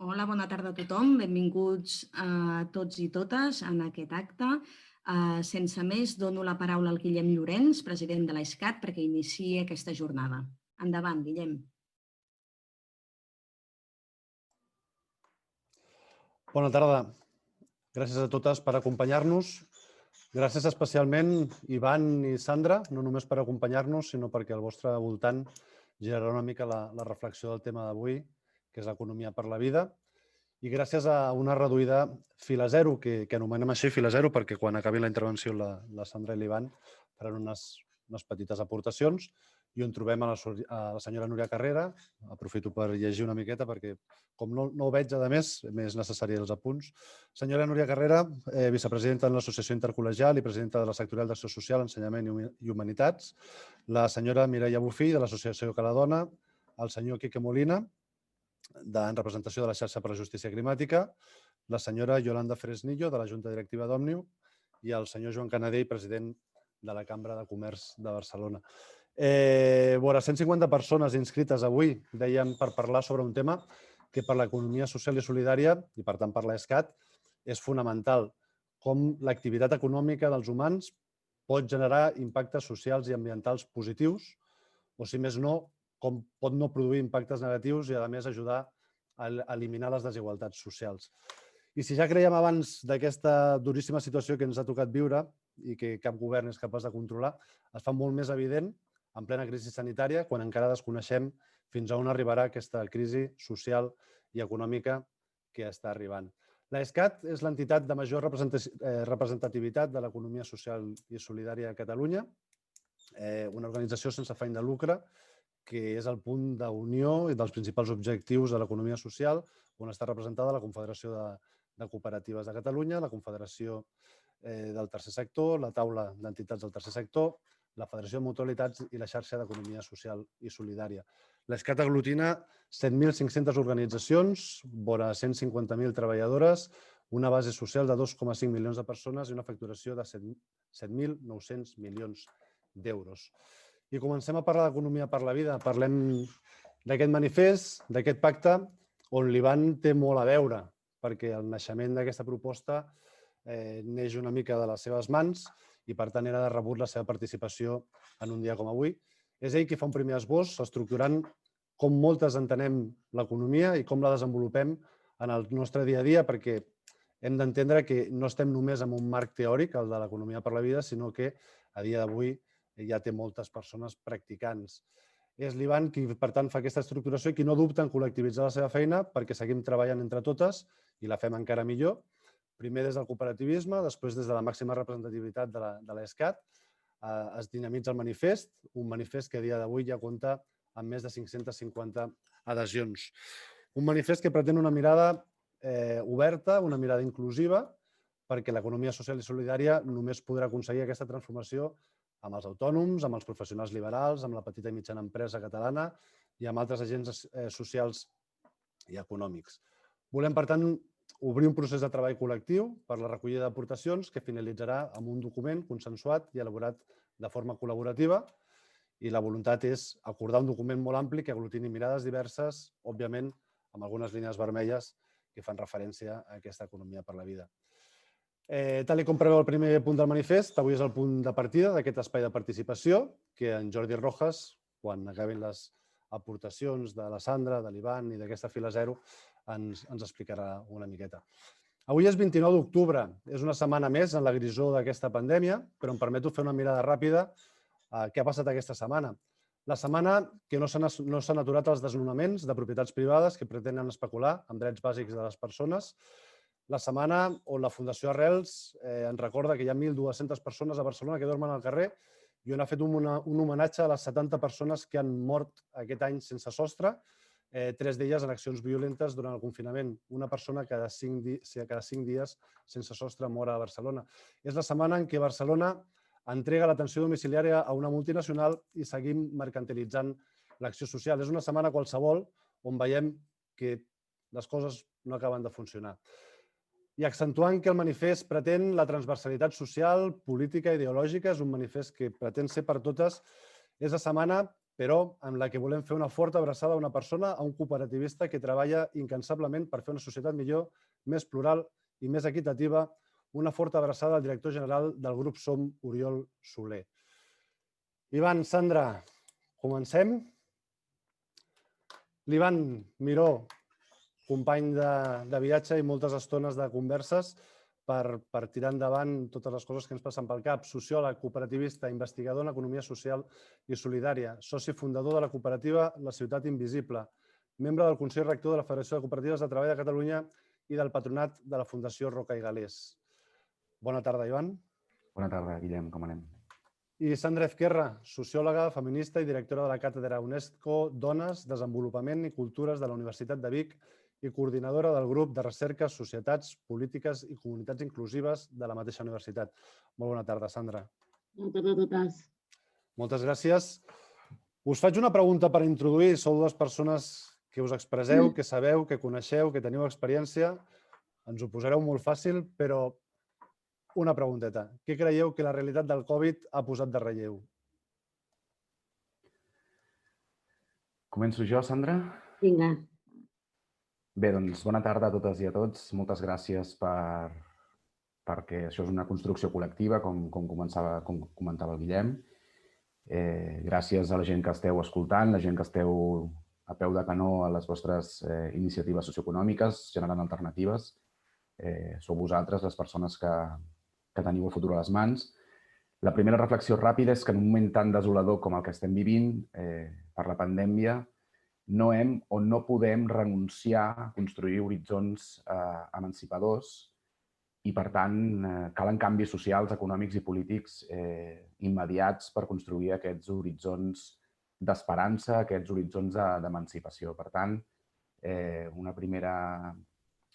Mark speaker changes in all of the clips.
Speaker 1: Hola, bona tarda a tothom. Benvinguts a tots i totes en aquest acte. Sense més, dono la paraula al Guillem Llorenç, president de l'ESCAT, perquè iniciï aquesta jornada. Endavant, Guillem.
Speaker 2: Bona tarda. Gràcies a totes per acompanyar-nos. Gràcies especialment, Ivan i Sandra, no només per acompanyar-nos, sinó perquè al vostre voltant girarà una mica la reflexió del tema d'avui, que és l'economia per la vida. I gràcies a una reduïda fila zero, que anomenem així fila zero, perquè quan acabi la intervenció la Sandra i l'Ivan faran unes petites aportacions i on trobem a la senyora Núria Carrera. Aprofito per llegir una miqueta perquè, com no ho veig, a més, m'és necessari els apunts. Senyora Núria Carrera, vicepresidenta de l'Associació Intercol·legial i presidenta de la Sectorial d'Acció Social, Ensenyament i Humanitats. La senyora Mireia Bufí, de l'Associació Caladona. El senyor Quique Molina, en representació de la Xarxa per la Justícia Climàtica, la senyora Yolanda Fresnillo, de la Junta Directiva d'Òmnium, i el senyor Joan Canadell, president de la Cambra de Comerç de Barcelona. Vora 150 persones inscrites avui, dèiem, per parlar sobre un tema que per l'economia social i solidària, i per tant per l'ESCAT, és fonamental. Com l'activitat econòmica dels humans pot generar impactes socials i ambientals positius, o si més no, com pot no produir impactes negatius i, a més, ajudar a eliminar les desigualtats socials. I si ja creiem abans d'aquesta duríssima situació que ens ha tocat viure i que cap govern és capaç de controlar, es fa molt més evident en plena crisi sanitària, quan encara desconeixem fins a on arribarà aquesta crisi social i econòmica que està arribant. L'ESCAT és l'entitat de major representativitat de l'economia social i solidària a Catalunya, una organització sense afany de lucre, que és el punt d'unió i dels principals objectius de l'economia social, on està representada la Confederació de Cooperatives de Catalunya, la Confederació del Tercer Sector, la Taula d'Entitats del Tercer Sector, la Federació de Mutualitats i la Xarxa d'Economia Social i Solidària. L'ESCAT aglutina 7.500 organitzacions, vora 150.000 treballadores, una base social de 2,5 milions de persones i una facturació de 7.900 milions d'euros. I comencem a parlar d'economia per la vida. Parlem d'aquest manifest, d'aquest pacte, on l'Ivan té molt a veure, perquè el naixement d'aquesta proposta neix una mica de les seves mans i, per tant, era de rebut la seva participació en un dia com avui. És ell qui fa un primer esbós, estructurant com moltes entenem l'economia i com la desenvolupem en el nostre dia a dia, perquè hem d'entendre que no estem només en un marc teòric, el de l'economia per la vida, sinó que a dia d'avui ja té moltes persones practicants. És l'Ivan qui, per tant, fa aquesta estructuració i qui no dubta en col·lectivitzar la seva feina perquè seguim treballant entre totes i la fem encara millor. Primer des del cooperativisme, després des de la màxima representativitat de l'ESCAT. Es dinamitza el manifest, un manifest que a dia d'avui ja compta amb més de 550 adhesions. Un manifest que pretén una mirada oberta, una mirada inclusiva, perquè l'economia social i solidària només podrà aconseguir aquesta transformació amb els autònoms, amb els professionals liberals, amb la petita i mitjana empresa catalana i amb altres agents socials i econòmics. Volem, per tant, obrir un procés de treball col·lectiu per la recollida d'aportacions que finalitzarà amb un document consensuat i elaborat de forma col·laborativa, i la voluntat és acordar un document molt ampli que aglutini mirades diverses, òbviament amb algunes línies vermelles que fan referència a aquesta economia per la vida. Tal com preveu el primer punt del manifest, avui és el punt de partida d'aquest espai de participació que en Jordi Rojas, quan acabin les aportacions de la Sandra, de l'Ivan i d'aquesta fila zero, ens explicarà una miqueta. Avui és 29 d'octubre, és una setmana més en la grisor d'aquesta pandèmia, però em permeto fer una mirada ràpida a què ha passat aquesta setmana. La setmana que no s'han aturat els desnonaments de propietats privades que pretenen especular amb drets bàsics de les persones. La setmana on la Fundació Arrels ens recorda que hi ha 1.200 persones a Barcelona que dormen al carrer i on ha fet un homenatge a les 70 persones que han mort aquest any sense sostre, 3 d'elles en accions violentes durant el confinament. Una persona cada 5 dies sense sostre mor a Barcelona. És la setmana en què Barcelona entrega l'atenció domiciliària a una multinacional i seguim mercantilitzant l'acció social. És una setmana qualsevol on veiem que les coses no acaben de funcionar. I accentuant que el manifest pretén la transversalitat social, política i ideològica, és un manifest que pretén ser per totes, és la setmana però amb la que volem fer una forta abraçada a una persona, a un cooperativista que treballa incansablement per fer una societat millor, més plural i més equitativa. Una forta abraçada al director general del grup Som, Oriol Soler. Ivan, Sandra, comencem. L'Ivan Miró, company de viatge i moltes estones de converses per tirar endavant totes les coses que ens passen pel cap. Sociòleg, cooperativista, investigador en economia social i solidària, soci fundador de la cooperativa La Ciutat Invisible, membre del Consell Rector de la Federació de Cooperatives de Treball de Catalunya i del patronat de la Fundació Roca i Galés. Bona tarda, Ivan.
Speaker 3: Bona tarda, Guillem, com anem?
Speaker 2: I Sandra Ezquerra, sociòloga, feminista i directora de la càtedra UNESCO Dones, Desenvolupament i Cultures de la Universitat de Vic i coordinadora del grup de recerca Societats, Polítiques i Comunitats Inclusives de la mateixa universitat. Molt bona tarda, Sandra.
Speaker 4: Bona tarda a totes.
Speaker 2: Moltes gràcies. Us faig una pregunta per introduir. Sou dues persones que us expresseu, que sabeu, que coneixeu, que teniu experiència. Ens ho posareu molt fàcil, però una pregunteta. Què creieu que la realitat del Covid ha posat de relleu?
Speaker 3: Començo jo, Sandra?
Speaker 4: Vinga.
Speaker 3: Bé, doncs bona tarda a totes i a tots. Moltes gràcies perquè això és una construcció col·lectiva, com comentava el Guillem. Gràcies a la gent que esteu escoltant, la gent que esteu a peu de canó a les vostres iniciatives socioeconòmiques, generant alternatives. Sou vosaltres les persones que teniu el futur a les mans. La primera reflexió ràpida és que en un moment tan desolador com el que estem vivint per la pandèmia, no hem o no podem renunciar a construir horitzons emancipadors i, per tant, calen canvis socials, econòmics i polítics immediats per construir aquests horitzons d'esperança, aquests horitzons d'emancipació. Per tant, una primera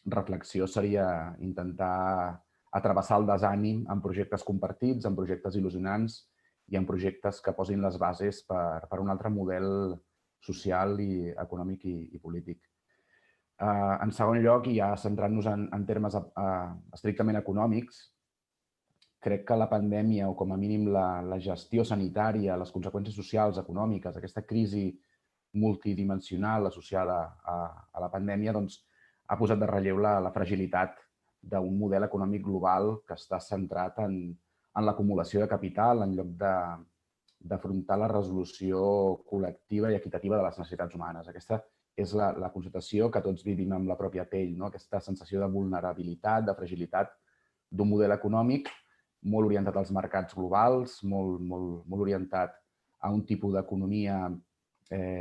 Speaker 3: reflexió seria intentar travessar el desànim amb projectes compartits, amb projectes il·lusionants i amb projectes que posin les bases per un altre model social i econòmic i polític. En segon lloc, i ja centrant-nos en termes estrictament econòmics, crec que la pandèmia, o com a mínim la gestió sanitària, les conseqüències socials, econòmiques, aquesta crisi multidimensional associada a la pandèmia, doncs, ha posat de relleu la fragilitat d'un model econòmic global que està centrat en l'acumulació de capital en lloc d'afrontar la resolució col·lectiva i equitativa de les necessitats humanes. Aquesta és la constatació que tots vivim amb la pròpia pell, aquesta sensació de vulnerabilitat, de fragilitat d'un model econòmic molt orientat als mercats globals, molt orientat a un tipus d'economia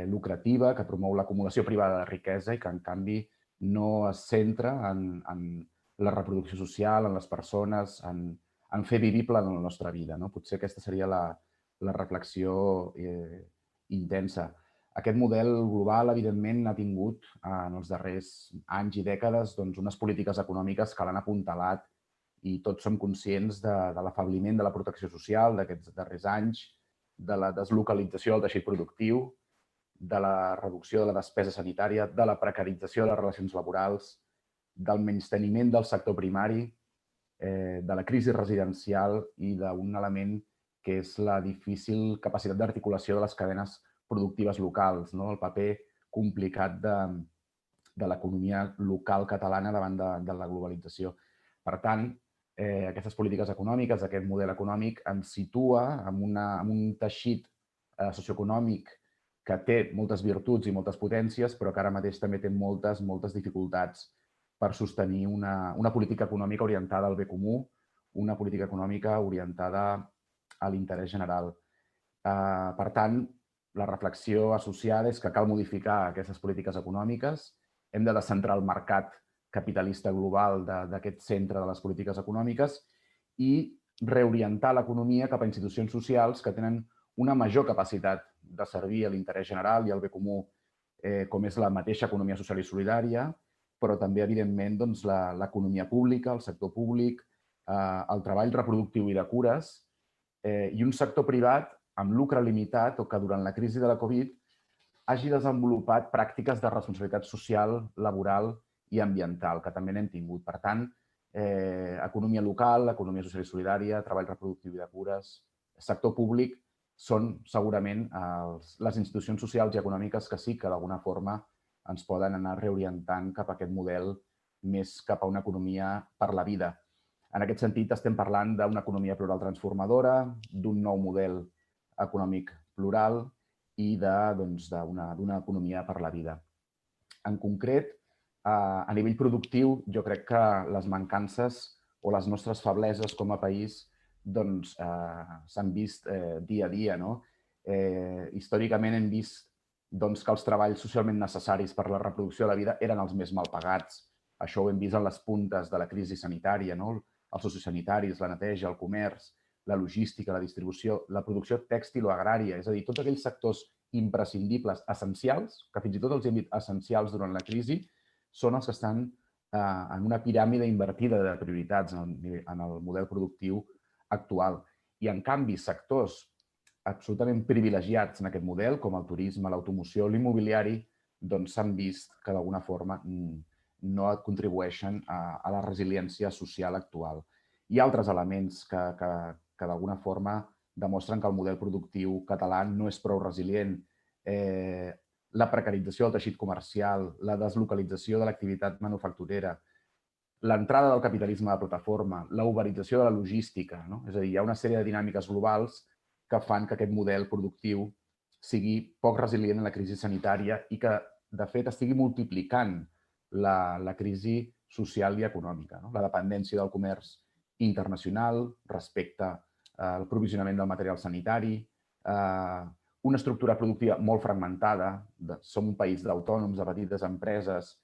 Speaker 3: lucrativa que promou l'acumulació privada de riquesa i que, en canvi, no es centra en la reproducció social, en les persones, en fer vivible la nostra vida. Potser aquesta seria la reflexió intensa. Aquest model global, evidentment, ha tingut en els darrers anys i dècades unes polítiques econòmiques que l'han apuntalat i tots som conscients de l'afebliment de la protecció social d'aquests darrers anys, de la deslocalització del teixit productiu, de la reducció de la despesa sanitària, de la precarització de les relacions laborals, del menysteniment del sector primari, de la crisi residencial i d'un element que és la difícil capacitat d'articulació de les cadenes productives locals, el paper complicat de l'economia local catalana davant de la globalització. Per tant, aquestes polítiques econòmiques, aquest model econòmic, ens situa en un teixit socioeconòmic que té moltes virtuts i moltes potències, però que ara mateix també té moltes dificultats per sostenir una política econòmica orientada al bé comú, una política econòmica orientada a l'interès general. Per tant, la reflexió associada és que cal modificar aquestes polítiques econòmiques, hem de descentrar el mercat capitalista global d'aquest centre de les polítiques econòmiques i reorientar l'economia cap a institucions socials que tenen una major capacitat de servir a l'interès general i al bé comú, com és la mateixa economia social i solidària, però també, evidentment, l'economia pública, el sector públic, el treball reproductiu i de cures, i un sector privat amb lucre limitat o que durant la crisi de la Covid hagi desenvolupat pràctiques de responsabilitat social, laboral i ambiental, que també n'hem tingut. Per tant, economia local, economia social i solidària, treball reproductiu i de cures, sector públic són segurament les institucions socials i econòmiques que sí que d'alguna forma ens poden anar reorientant cap a aquest model més cap a una economia per la vida. En aquest sentit, estem parlant d'una economia plural transformadora, d'un nou model econòmic plural i d'una economia per la vida. En concret, a nivell productiu, jo crec que les mancances o les nostres febleses com a país s'han vist dia a dia. Històricament hem vist que els treballs socialment necessaris per la reproducció de la vida eren els més mal pagats. Això ho hem vist en les puntes de la crisi sanitària, els sociosanitaris, la neteja, el comerç, la logística, la distribució, la producció tèxtil o agrària, és a dir, tots aquells sectors imprescindibles, essencials, que fins i tot els hem dit essencials durant la crisi, són els que estan en una piràmide invertida de prioritats en el model productiu actual. I, en canvi, sectors absolutament privilegiats en aquest model, com el turisme, l'automoció, l'immobiliari, s'han vist que d'alguna forma no contribueixen a la resiliència social actual. Hi ha altres elements que d'alguna forma demostren que el model productiu català no és prou resilient. La precarització del teixit comercial, la deslocalització de l'activitat manufacturera, l'entrada del capitalisme de plataforma, la uberització de la logística. És a dir, hi ha una sèrie de dinàmiques globals que fan que aquest model productiu sigui poc resilient en la crisi sanitària i que, de fet, estigui multiplicant la crisi social i econòmica. La dependència del comerç internacional respecte al provisionament del material sanitari, una estructura productiva molt fragmentada. Som un país d'autònoms, de petites empreses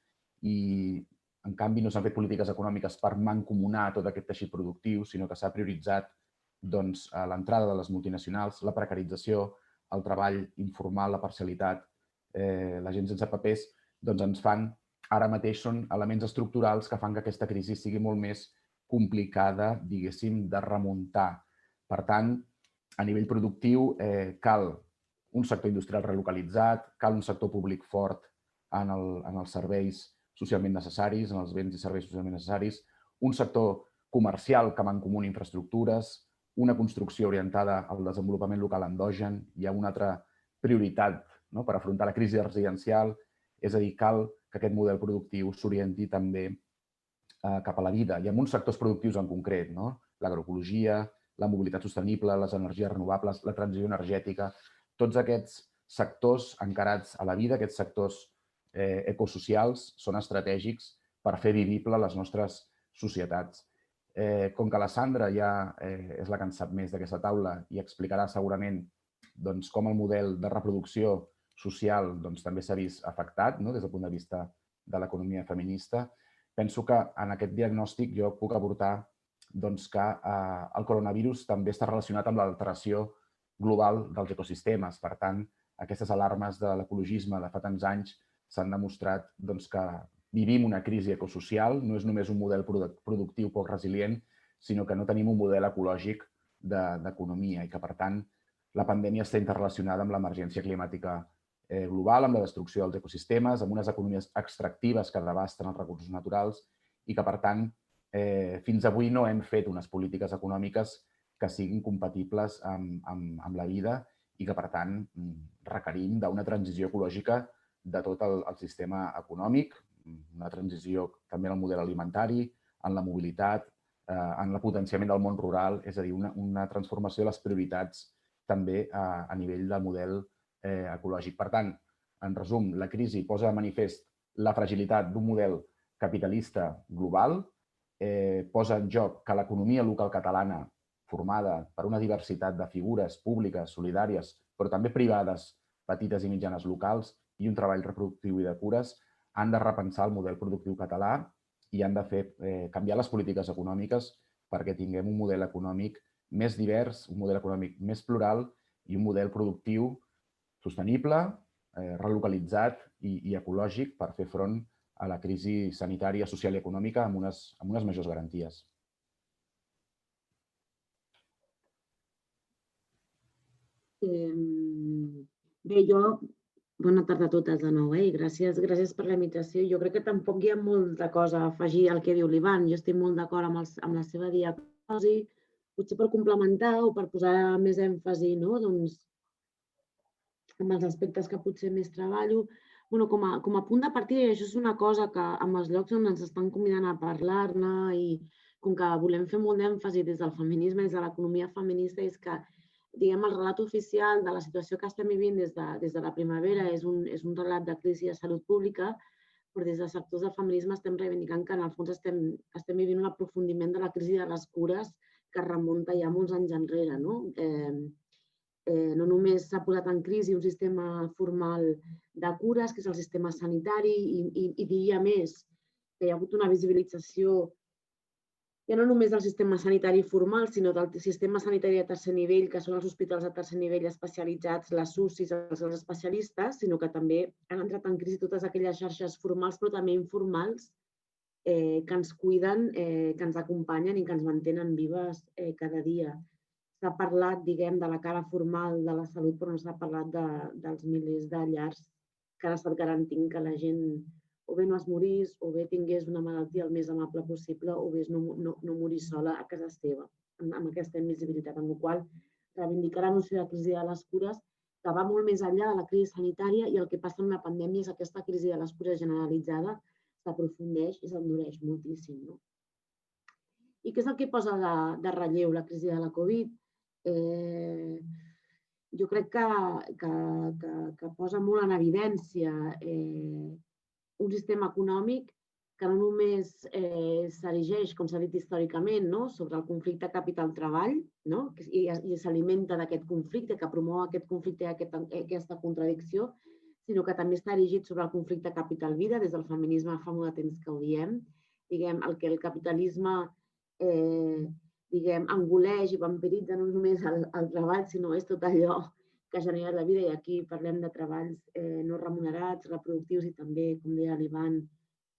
Speaker 3: i, en canvi, no s'han fet polítiques econòmiques per mancomunar tot aquest teixit productiu, sinó que s'ha prioritzat l'entrada de les multinacionals, la precarització, el treball informal, la parcialitat, la gent sense papers, ens fan, ara mateix són elements estructurals que fan que aquesta crisi sigui molt més complicada, diguéssim, de remuntar. Per tant, a nivell productiu cal un sector industrial relocalitzat, cal un sector públic fort en els serveis socialment necessaris, en els béns i serveis socialment necessaris, un sector comercial que mancomuni infraestructures, una construcció orientada al desenvolupament local endogen. Hi ha una altra prioritat per afrontar la crisi residencial, és a dir, cal que aquest model productiu s'orienti també cap a la vida i en uns sectors productius en concret, l'agroecologia, la mobilitat sostenible, les energies renovables, la transició energètica, tots aquests sectors encarats a la vida, aquests sectors ecosocials, són estratègics per fer vivible les nostres societats. Com que la Sandra ja és la que en sap més d'aquesta taula i explicarà segurament com el model de reproducció social també s'ha vist afectat des del punt de vista de l'economia feminista, penso que en aquest diagnòstic jo puc aportar que el coronavirus també està relacionat amb l'alteració global dels ecosistemes. Per tant, aquestes alarmes de l'ecologisme de fa tants anys s'han demostrat que vivim una crisi ecosocial, no és només un model productiu poc resilient, sinó que no tenim un model ecològic d'economia i que, per tant, la pandèmia està interrelacionada amb l'emergència climàtica global, amb la destrucció dels ecosistemes, amb unes economies extractives que devasten els recursos naturals i que, per tant, fins avui no hem fet unes polítiques econòmiques que siguin compatibles amb la vida i que, per tant, requerim d'una transició ecològica de tot el sistema econòmic, una transició també en el model alimentari, en la mobilitat, en el potenciament del món rural, és a dir, una transformació de les prioritats també a nivell del model ecològic. Per tant, en resum, la crisi posa de manifest la fragilitat d'un model capitalista global, posa en joc que l'economia local catalana, formada per una diversitat de figures públiques, solidàries, però també privades, petites i mitjanes locals, i un treball reproductiu i de cures, han de repensar el model productiu català i han de fer canviar les polítiques econòmiques perquè tinguem un model econòmic més divers, un model econòmic més plural i un model productiu sostenible, relocalitzat i ecològic per fer front a la crisi sanitària, social i econòmica amb unes majors garanties.
Speaker 4: Bé, bona tarda a totes de nou i gràcies per la invitació. Jo crec que tampoc hi ha molta cosa a afegir al que diu l'Ivan. Jo estic molt d'acord amb la seva diagnosi, potser per complementar o per posar més èmfasi, no? Doncs, amb els aspectes que potser més treballo. Bueno, com a punt de partida, i això és una cosa que amb els llocs on ens estan convidant a parlar-ne i com que volem fer molt d'èmfasi des del feminisme, des de l'economia feminista, és que diguem, el relat oficial de la situació que estem vivint des de la primavera és un relat de crisi de salut pública, però des de sectors del feminisme estem reivindicant que en el fons estem vivint un aprofundiment de la crisi de les cures que remunta ja molts anys enrere. No només s'ha posat en crisi un sistema formal de cures, que és el sistema sanitari, i diria més, que hi ha hagut una visibilització ja no només del sistema sanitari formal, sinó del sistema sanitari de tercer nivell, que són els hospitals de tercer nivell especialitzats, les UCIs, els especialistes, sinó que també han entrat en crisi totes aquelles xarxes formals, però també informals, que ens cuiden, que ens acompanyen i que ens mantenen vives cada dia. S'ha parlat, diguem, de la cara formal de la salut, però no s'ha parlat dels milers de llars que han estat garantint que la gent o bé no es morís, o bé tingués una malaltia el més amable possible, o bé no morís sola a casa seva, amb aquesta invisibilitat, amb la qual reivindicar la noció de crisi de les cures, que va molt més enllà de la crisi sanitària, i el que passa en una pandèmia és que aquesta crisi de les cures generalitzada s'aprofundeix i s'endureix moltíssim. I què és el que posa de relleu la crisi de la Covid? Jo crec que posa molt en evidència un sistema econòmic que no només s'erigeix, com s'ha dit històricament, sobre el conflicte capital-treball, i s'alimenta d'aquest conflicte, que promou aquest conflicte i aquesta contradicció, sinó que també està erigit sobre el conflicte capital-vida. Des del feminisme fa molt de temps que ho diem. El que el capitalisme engoleix i vampiritza no només el treball, sinó és tot allò que genera la vida, i aquí parlem de treballs no remunerats, reproductius i també, com deia l'Ivan,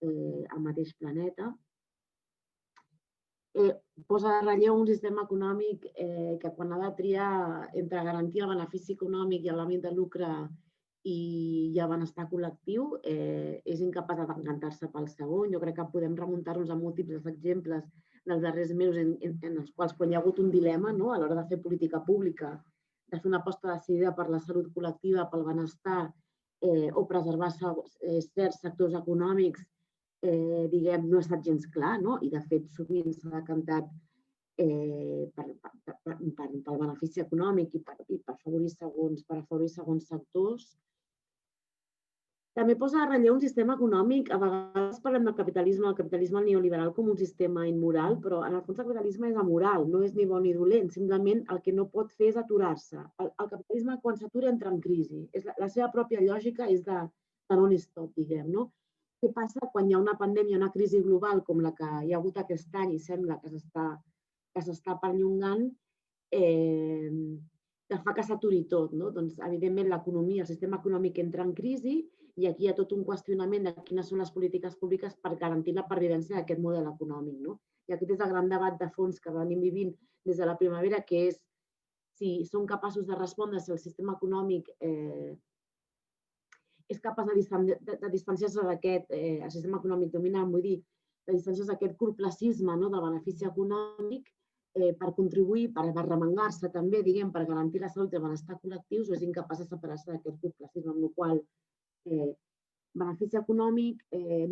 Speaker 4: al mateix planeta. Posa de relleu un sistema econòmic que quan ha de triar entre garantir el benefici econòmic i l'àmbit de lucre i el benestar col·lectiu, és incapaç de decantar-se pel segon. Jo crec que podem remuntar-nos a múltiples exemples dels darrers mesos en els quals, quan hi ha hagut un dilema a l'hora de fer política pública, de fer una aposta decidida per la salut col·lectiva, pel benestar o preservar certs sectors econòmics, no ha estat gens clar, i de fet sovint s'ha decantat pel benefici econòmic i per afavorir segons sectors. També posa de relleu un sistema econòmic, a vegades parlem del capitalisme neoliberal com un sistema immoral, però en el fons el capitalisme és amoral, no és ni bo ni dolent, simplement el que no pot fer és aturar-se. El capitalisme, quan s'atura, entra en crisi. La seva pròpia lògica és de non-stop, diguem. Què passa quan hi ha una pandèmia, una crisi global com la que hi ha hagut aquest any i sembla que s'està perllongant, que fa que s'aturi tot? Doncs, evidentment, l'economia, el sistema econòmic entra en crisi, i aquí hi ha tot un qüestionament de quines són les polítiques públiques per garantir la pervivència d'aquest model econòmic. I aquest és el gran debat de fons que venim vivint des de la primavera, que és si som capaços de respondre, si el sistema econòmic és capaç de distanciar-se d'aquest sistema econòmic dominant, vull dir, de distanciar-se d'aquest curtplacisme del benefici econòmic per contribuir, per arremangar-se també, per garantir la salut i el benestar col·lectius, o és incapaç de separar-se d'aquest curtplacisme, amb la qual benefici econòmic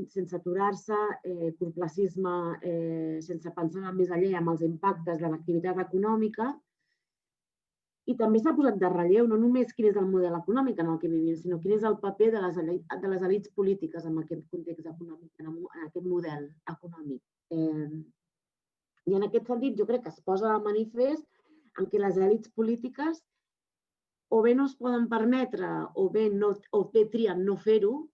Speaker 4: sense aturar-se, curtplacisme sense pensar més enllà amb els impactes de l'activitat econòmica. I també s'ha posat de relleu no només quin és el model econòmic en el que vivim, sinó quin és el paper de les elits polítiques en aquest context econòmic, en aquest model econòmic. I en aquest sentit jo crec que es posa de manifest en què les elits polítiques o bé no es poden permetre o bé trien no fer-ho,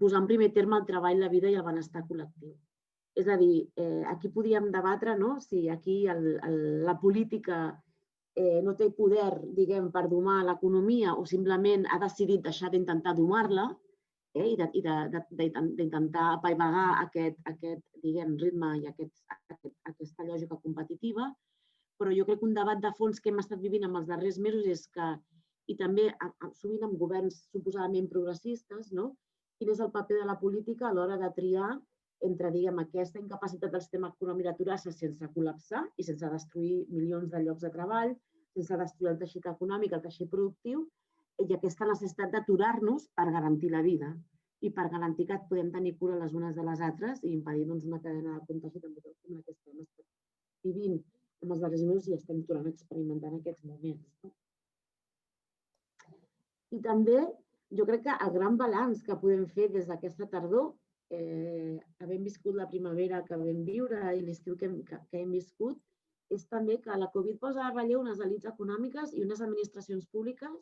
Speaker 4: posar en primer terme el treball, la vida i el benestar col·lectiu. És a dir, aquí podíem debatre si aquí la política no té poder, per domar l'economia o simplement ha decidit deixar d'intentar domar-la i d'intentar apaivagar aquest ritme i aquesta lògica competitiva. Però jo crec que un debat de fons que hem estat vivint en els darrers mesos és que, i també sovint amb governs suposadament progressistes, quin és el paper de la política a l'hora de triar entre, diguem, aquesta incapacitat del sistema econòmic d'aturar-se sense col·lapsar i sense destruir milions de llocs de treball, sense destruir el teixit econòmic, el teixit productiu, i aquesta necessitat d'aturar-nos per garantir la vida i per garantir que podem tenir cura les unes de les altres i impedir una cadena de contagi com la que estem vivint en els darrers mesos i estem tornant a experimentar en aquests moments. I també jo crec que el gran balanç que podem fer des d'aquesta tardor, havent viscut la primavera que vam viure i l'estiu que hem viscut, és també que la Covid posa a relleu unes elits econòmiques i unes administracions públiques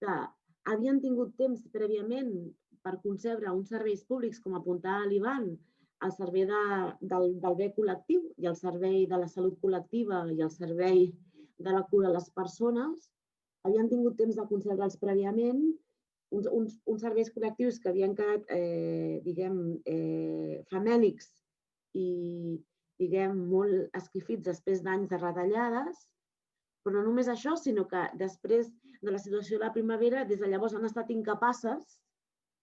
Speaker 4: que havien tingut temps prèviament per concebre uns serveis públics, com apuntava l'Ivan, el servei del bé col·lectiu i el servei de la salut col·lectiva i el servei de la cura a les persones, havien tingut temps de concebre'ls prèviament, uns serveis col·lectius que havien quedat, diguem, famèlics i, diguem, molt esquifits després d'anys de retallades, però no només això, sinó que després de la situació de la primavera, des de llavors han estat incapaces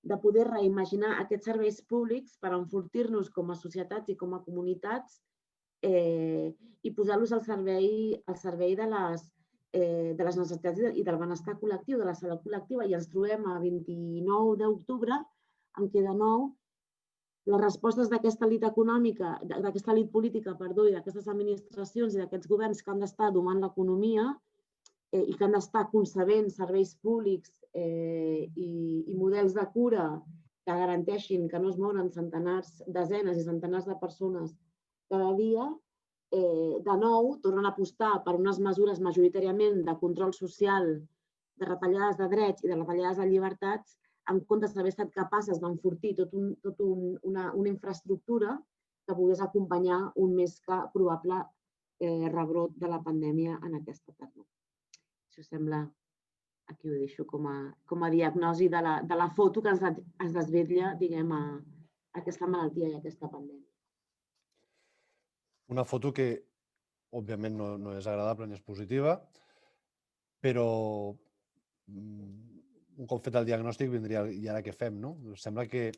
Speaker 4: de poder reimaginar aquests serveis públics per enfortir-nos com a societats i com a comunitats i posar-los al servei de les necessitats i del benestar col·lectiu, de la salut col·lectiva. I ens trobem a 29 d'octubre en què de nou les respostes d'aquesta elit econòmica, d'aquesta elit política, i d'aquestes administracions i d'aquests governs que han d'estar domant l'economia i que han d'estar concebent serveis públics i models de cura que garanteixin que no es mouen centenars, desenes i centenars de persones cada dia, de nou tornen a apostar per unes mesures majoritàriament de control social, de retallades de drets i de retallades de llibertats, en comptes d'haver estat capaces d'enfortir tota una infraestructura que pogués acompanyar un més que probable rebrot de la pandèmia en aquesta tardor. Si us sembla, aquí ho deixo com a diagnosi de la foto que ens desvetlla, diguem, aquesta malaltia i aquesta pandèmia.
Speaker 2: Una foto que, òbviament, no és agradable ni és positiva, però un cop fet el diagnòstic vindria i ara què fem, no? Sembla que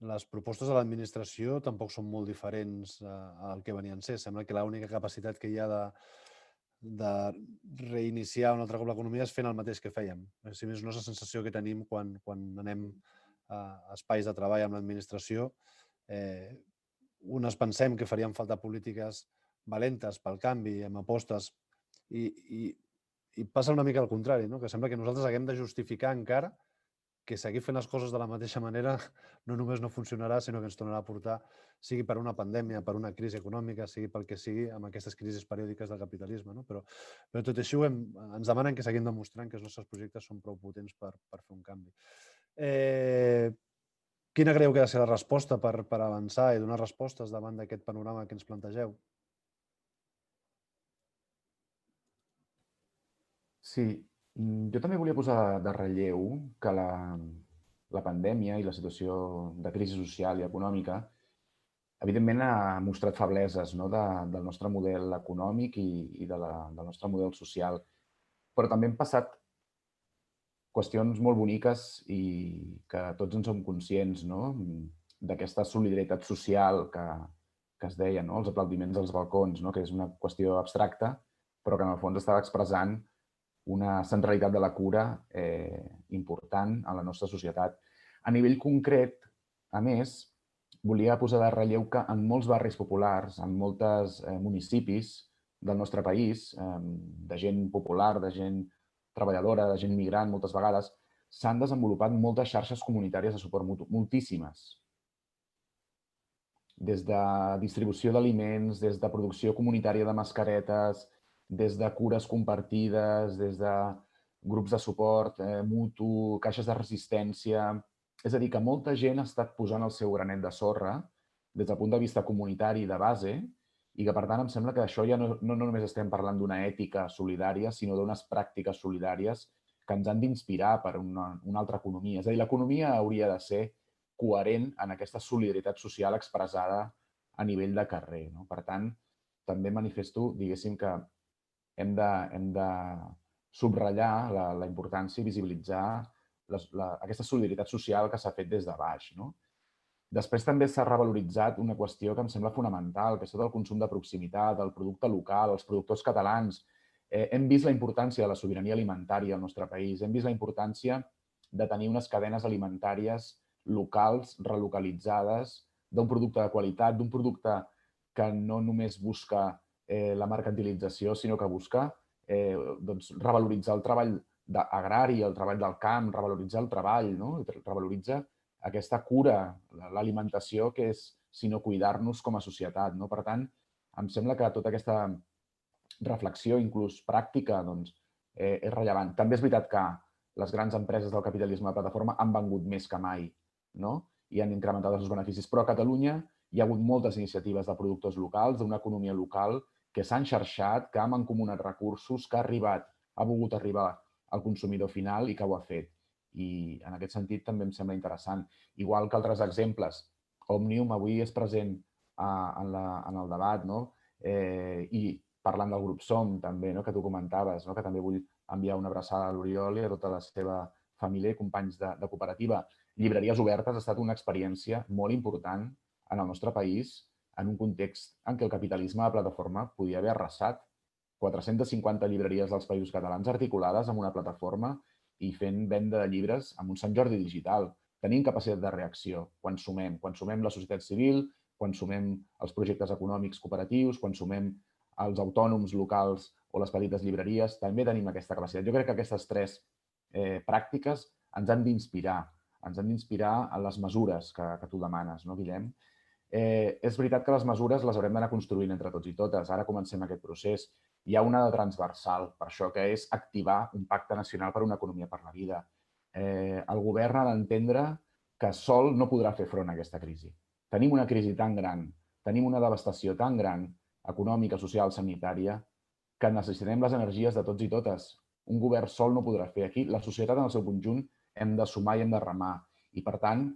Speaker 2: les propostes de l'administració tampoc són molt diferents al que venien a ser. Sembla que l'única capacitat que hi ha de reiniciar un altre cop l'economia és fent el mateix que fèiem. Si més no és la sensació que tenim quan anem a espais de treball amb l'administració. Unes pensem que farien falta polítiques valentes pel canvi, amb apostes, i passa una mica al contrari, que sembla que nosaltres haguem de justificar encara que seguir fent les coses de la mateixa manera no només no funcionarà, sinó que ens tornarà a portar, sigui per una pandèmia, per una crisi econòmica, sigui pel que sigui, amb aquestes crisis periòdiques del capitalisme. Però tot i així ens demanen que seguim demostrant que els nostres projectes són prou potents per fer un canvi. Quina creieu que ha de ser la resposta per avançar i donar respostes davant d'aquest panorama que ens plantegeu?
Speaker 3: Sí, jo també volia posar de relleu que la pandèmia i la situació de crisi social i econòmica evidentment ha mostrat febleses del nostre model econòmic i del nostre model social, però també han passat qüestions molt boniques i que tots en som conscients, d'aquesta solidaritat social que es deia, els aplaudiments als balcons, que és una qüestió abstracta, però que en el fons estava expressant una centralitat de la cura important a la nostra societat. A nivell concret, a més, volia posar de relleu que en molts barris populars, en molts municipis del nostre país, de gent popular, de gent treballadora, de gent migrant, moltes vegades, s'han desenvolupat moltes xarxes comunitàries de suport mutu, moltíssimes. Des de distribució d'aliments, des de producció comunitària de mascaretes, des de cures compartides, des de grups de suport mutu, caixes de resistència. És a dir, que molta gent ha estat posant el seu granet de sorra des del punt de vista comunitari de base i que, per tant, em sembla que això ja no només estem parlant d'una ètica solidària, sinó d'unes pràctiques solidàries que ens han d'inspirar per una altra economia. És a dir, l'economia hauria de ser coherent en aquesta solidaritat social expressada a nivell de carrer. Per tant, també manifesto, diguéssim, que hem de subratllar la importància i visibilitzar aquesta solidaritat social que s'ha fet des de baix. Després també s'ha revaloritzat una qüestió que em sembla fonamental, que és tot el consum de proximitat, el producte local, els productors catalans. Hem vist la importància de la sobirania alimentària al nostre país, hem vist la importància de tenir unes cadenes alimentàries locals, relocalitzades, d'un producte de qualitat, d'un producte que no només busca la mercantilització, sinó que busca revaloritzar el treball agrari, el treball del camp, revaloritzar el treball, revaloritza aquesta cura, l'alimentació, que és, si no, cuidar-nos com a societat. Per tant, em sembla que tota aquesta reflexió, inclús pràctica, és rellevant. També és veritat que les grans empreses del capitalisme de plataforma han vengut més que mai i han incrementat els seus beneficis. Però a Catalunya hi ha hagut moltes iniciatives de productors locals, d'una economia local, que s'han xarxat, que han mancomunat recursos, que ha volgut arribar al consumidor final i que ho ha fet. I en aquest sentit també em sembla interessant. Igual que altres exemples, Òmnium avui és present en el debat i parlant del grup Som també, que tu comentaves, que també vull enviar una abraçada a l'Oriol i a tota la seva família i companys de cooperativa. Llibreries obertes ha estat una experiència molt important en el nostre país en un context en què el capitalisme de plataforma podia haver arrasat. 450 llibreries dels Països Catalans articulades amb una plataforma i fent venda de llibres amb un Sant Jordi digital. Tenim capacitat de reacció quan sumem la societat civil, quan sumem els projectes econòmics cooperatius, quan sumem els autònoms locals o les petites llibreries, també tenim aquesta capacitat. Jo crec que aquestes tres pràctiques ens han d'inspirar en les mesures que tu demanes, Guillem? És veritat que les mesures les haurem d'anar construint entre tots i totes. Ara comencem aquest procés. Hi ha una de transversal, per això, que és activar un pacte nacional per una economia per la vida. El govern ha d'entendre que sol no podrà fer front a aquesta crisi. Tenim una crisi tan gran, tenim una devastació tan gran, econòmica, social, sanitària, que necessitem les energies de tots i totes. Un govern sol no podrà fer. Aquí la societat en el seu conjunt hem de sumar i hem de remar. I, per tant,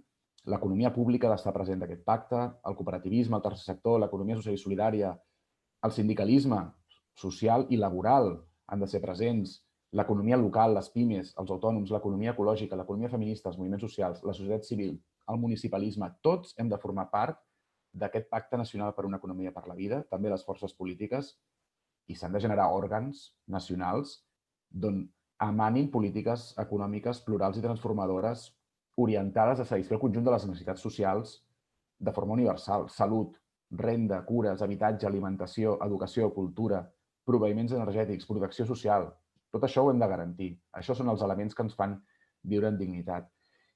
Speaker 3: l'economia pública ha d'estar present d'aquest pacte, el cooperativisme, el tercer sector, l'economia social i solidària, el sindicalisme social i laboral han de ser presents, l'economia local, les pimes, els autònoms, l'economia ecològica, l'economia feminista, els moviments socials, la societat civil, el municipalisme, tots hem de formar part d'aquest pacte nacional per una economia per la vida, també les forces polítiques, i s'han de generar òrgans nacionals d'on emanin polítiques econòmiques plurals i transformadores orientades a satisfer el conjunt de les necessitats socials de forma universal. Salut, renda, cures, habitatge, alimentació, educació, cultura, proveïments energètics, protecció social. Tot això ho hem de garantir. Això són els elements que ens fan viure en dignitat.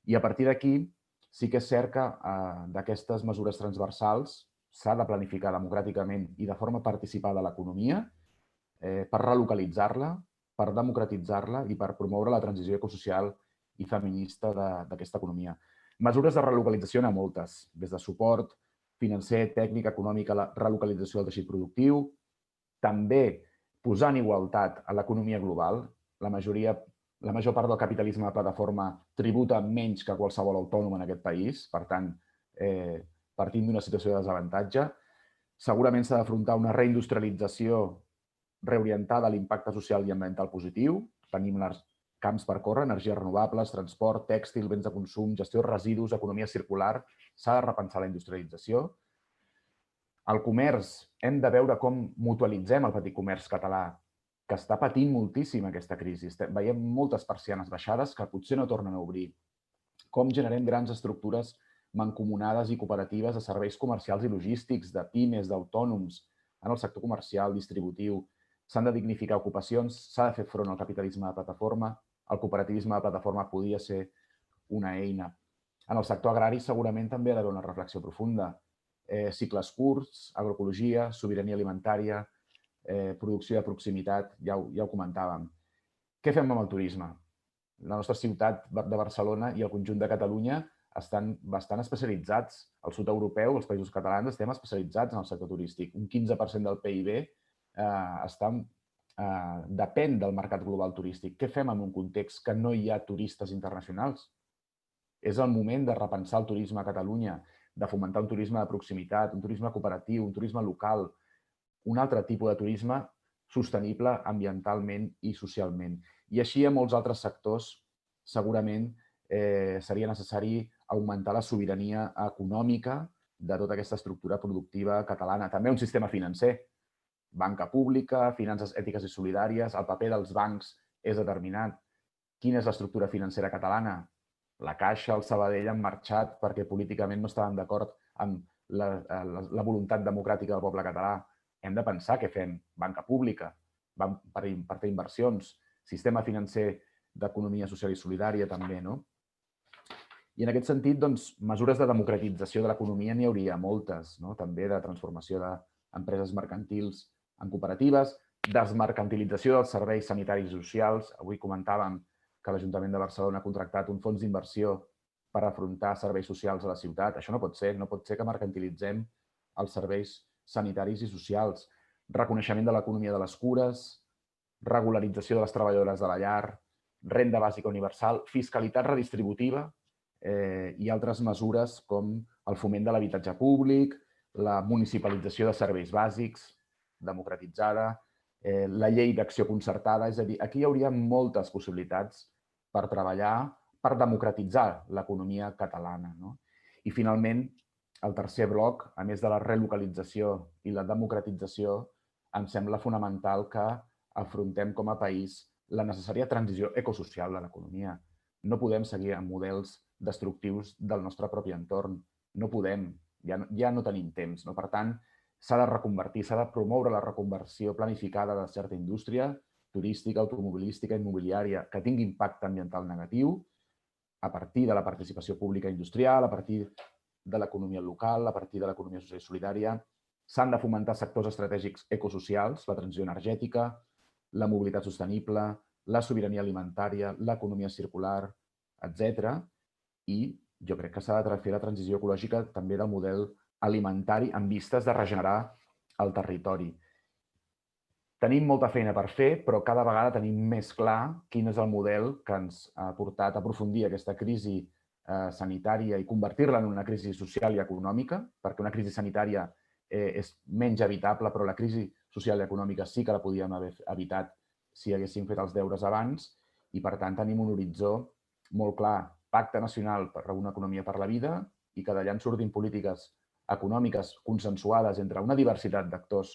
Speaker 3: I a partir d'aquí sí que és cert que d'aquestes mesures transversals s'ha de planificar democràticament i de forma participada l'economia per relocalitzar-la, per democratitzar-la i per promoure la transició ecosocial i feminista d'aquesta economia. Mesures de relocalització n'hi ha moltes, des de suport financer, tècnic, econòmic, a la relocalització del teixit productiu, també posar en igualtat a l'economia global. La major part del capitalisme de plataforma tributa menys que qualsevol autònom en aquest país, per tant, partint d'una situació de desavantatge. Segurament s'ha d'afrontar una reindustrialització reorientada a l'impacte social i ambiental positiu. Tenim camps per córrer, energies renovables, transport, tèxtil, béns de consum, gestió de residus, economia circular. S'ha de repensar la industrialització. El comerç, hem de veure com mutualitzem el petit comerç català, que està patint moltíssim aquesta crisi. Veiem moltes persianes baixades que potser no tornen a obrir. Com generem grans estructures mancomunades i cooperatives de serveis comercials i logístics, de pimes, d'autònoms, en el sector comercial, distributiu. S'han de dignificar ocupacions, s'ha de fer front al capitalisme de plataforma. El cooperativisme de plataforma podia ser una eina. En el sector agrari segurament també ha d'haver una reflexió profunda. Cicles curts, agroecologia, sobirania alimentària, producció de proximitat, ja ho comentàvem. Què fem amb el turisme? La nostra ciutat de Barcelona i el conjunt de Catalunya estan bastant especialitzats. Al sud europeu, els països catalans, estem especialitzats en el sector turístic. Un 15% del PIB depèn del mercat global turístic. Què fem en un context que no hi ha turistes internacionals? És el moment de repensar el turisme a Catalunya, de fomentar un turisme de proximitat, un turisme cooperatiu, un turisme local, un altre tipus de turisme sostenible ambientalment i socialment. I així hi ha molts altres sectors segurament seria necessari augmentar la sobirania econòmica de tota aquesta estructura productiva catalana. També un sistema financer, banca pública, finances ètiques i solidàries, el paper dels bancs és determinant. Quina és l'estructura financera catalana? La Caixa, el Sabadell han marxat perquè políticament no estaven d'acord amb la voluntat democràtica del poble català. Hem de pensar què fem. Banca pública, per fer inversions, sistema financer d'economia social i solidària també, no? I en aquest sentit, doncs, mesures de democratització de l'economia n'hi hauria moltes, no? També de transformació d'empreses mercantils en cooperatives, desmercantilització dels serveis sanitaris i socials. Avui comentàvem que l'Ajuntament de Barcelona ha contractat un fons d'inversió per afrontar serveis socials a la ciutat. Això no pot ser. No pot ser que mercantilitzem els serveis sanitaris i socials. Reconeixement de l'economia de les cures, regularització de les treballadores de la llar, renda bàsica universal, fiscalitat redistributiva i altres mesures com el foment de l'habitatge públic, la municipalització de serveis bàsics, democratitzada, la llei d'acció concertada. És a dir, aquí hi hauria moltes possibilitats per treballar, per democratitzar l'economia catalana. I, finalment, el tercer bloc, a més de la relocalització i la democratització, em sembla fonamental que afrontem com a país la necessària transició ecosocial de l'economia. No podem seguir amb models destructius del nostre propi entorn. No podem, ja no tenim temps. Per tant, s'ha de reconvertir, s'ha de promoure la reconversió planificada de certa indústria turística, automobilística, immobiliària, que tingui impacte ambiental negatiu a partir de la participació pública industrial, a partir de l'economia local, a partir de l'economia social i solidària. S'han de fomentar sectors estratègics ecosocials, la transició energètica, la mobilitat sostenible, la sobirania alimentària, l'economia circular, etc. I jo crec que s'ha de fer la transició ecològica també del model alimentari en vistes de regenerar el territori. Tenim molta feina per fer, però cada vegada tenim més clar quin és el model que ens ha portat a aprofundir aquesta crisi sanitària i convertir-la en una crisi social i econòmica, perquè una crisi sanitària és menys evitable, però la crisi social i econòmica sí que la podíem haver evitat si haguéssim fet els deures abans i, per tant, tenim un horitzó molt clar, pacte nacional per una economia per la vida i que d'allà en surtin polítiques econòmiques consensuades entre una diversitat d'actors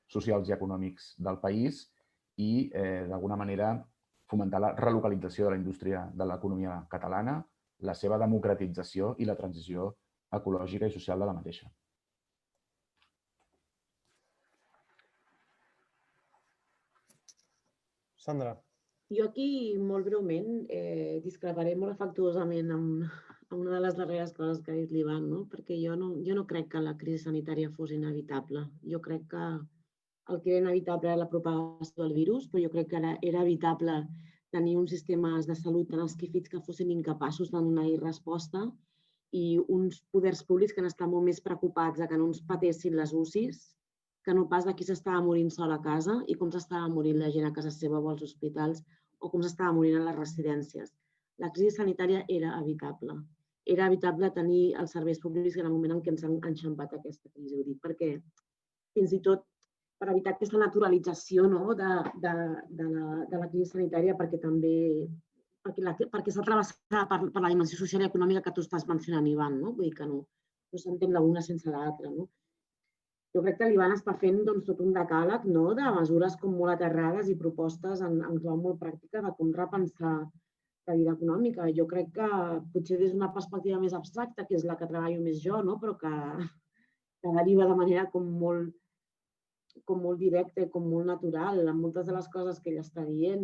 Speaker 3: socials i econòmics del país i, d'alguna manera, fomentar la relocalització de la indústria de l'economia catalana, la seva democratització i la transició ecològica i social de la mateixa.
Speaker 2: Sandra.
Speaker 4: Jo aquí, molt breument, discreparé molt afectuosament amb una de les darreres coses que ha dit l'Ivan, perquè jo no crec que la crisi sanitària fos inevitable. Jo crec que el que era inevitable era la propagació del virus, però jo crec que era evitable tenir uns sistemes de salut tan esquifits que fossin incapaços de donar-hi resposta i uns poders públics que han estat molt més preocupats que no ens patessin les UCIs que no pas de qui s'estava morint sol a casa i com s'estava morint la gent a casa seva o als hospitals o com s'estava morint a les residències. La crisi sanitària era evitable. Era evitable tenir els serveis públics en el moment en què ens han enxampat aquesta crisi. Ho dic perquè fins i tot per evitar aquesta naturalització de la crisi sanitària perquè s'ha travessat per la dimensió social i econòmica que tu estàs mencionant, Ivan. Vull dir que no s'entén l'una sense l'altra. Jo crec que l'Ivan està fent tot un decàleg de mesures com molt aterrades i propostes en clau molt pràctica de com repensar la vida econòmica. Jo crec que potser des d'una perspectiva més abstracta, que és la que treballo més jo, però que deriva de manera com molt directa i com molt natural en moltes de les coses que ell està dient.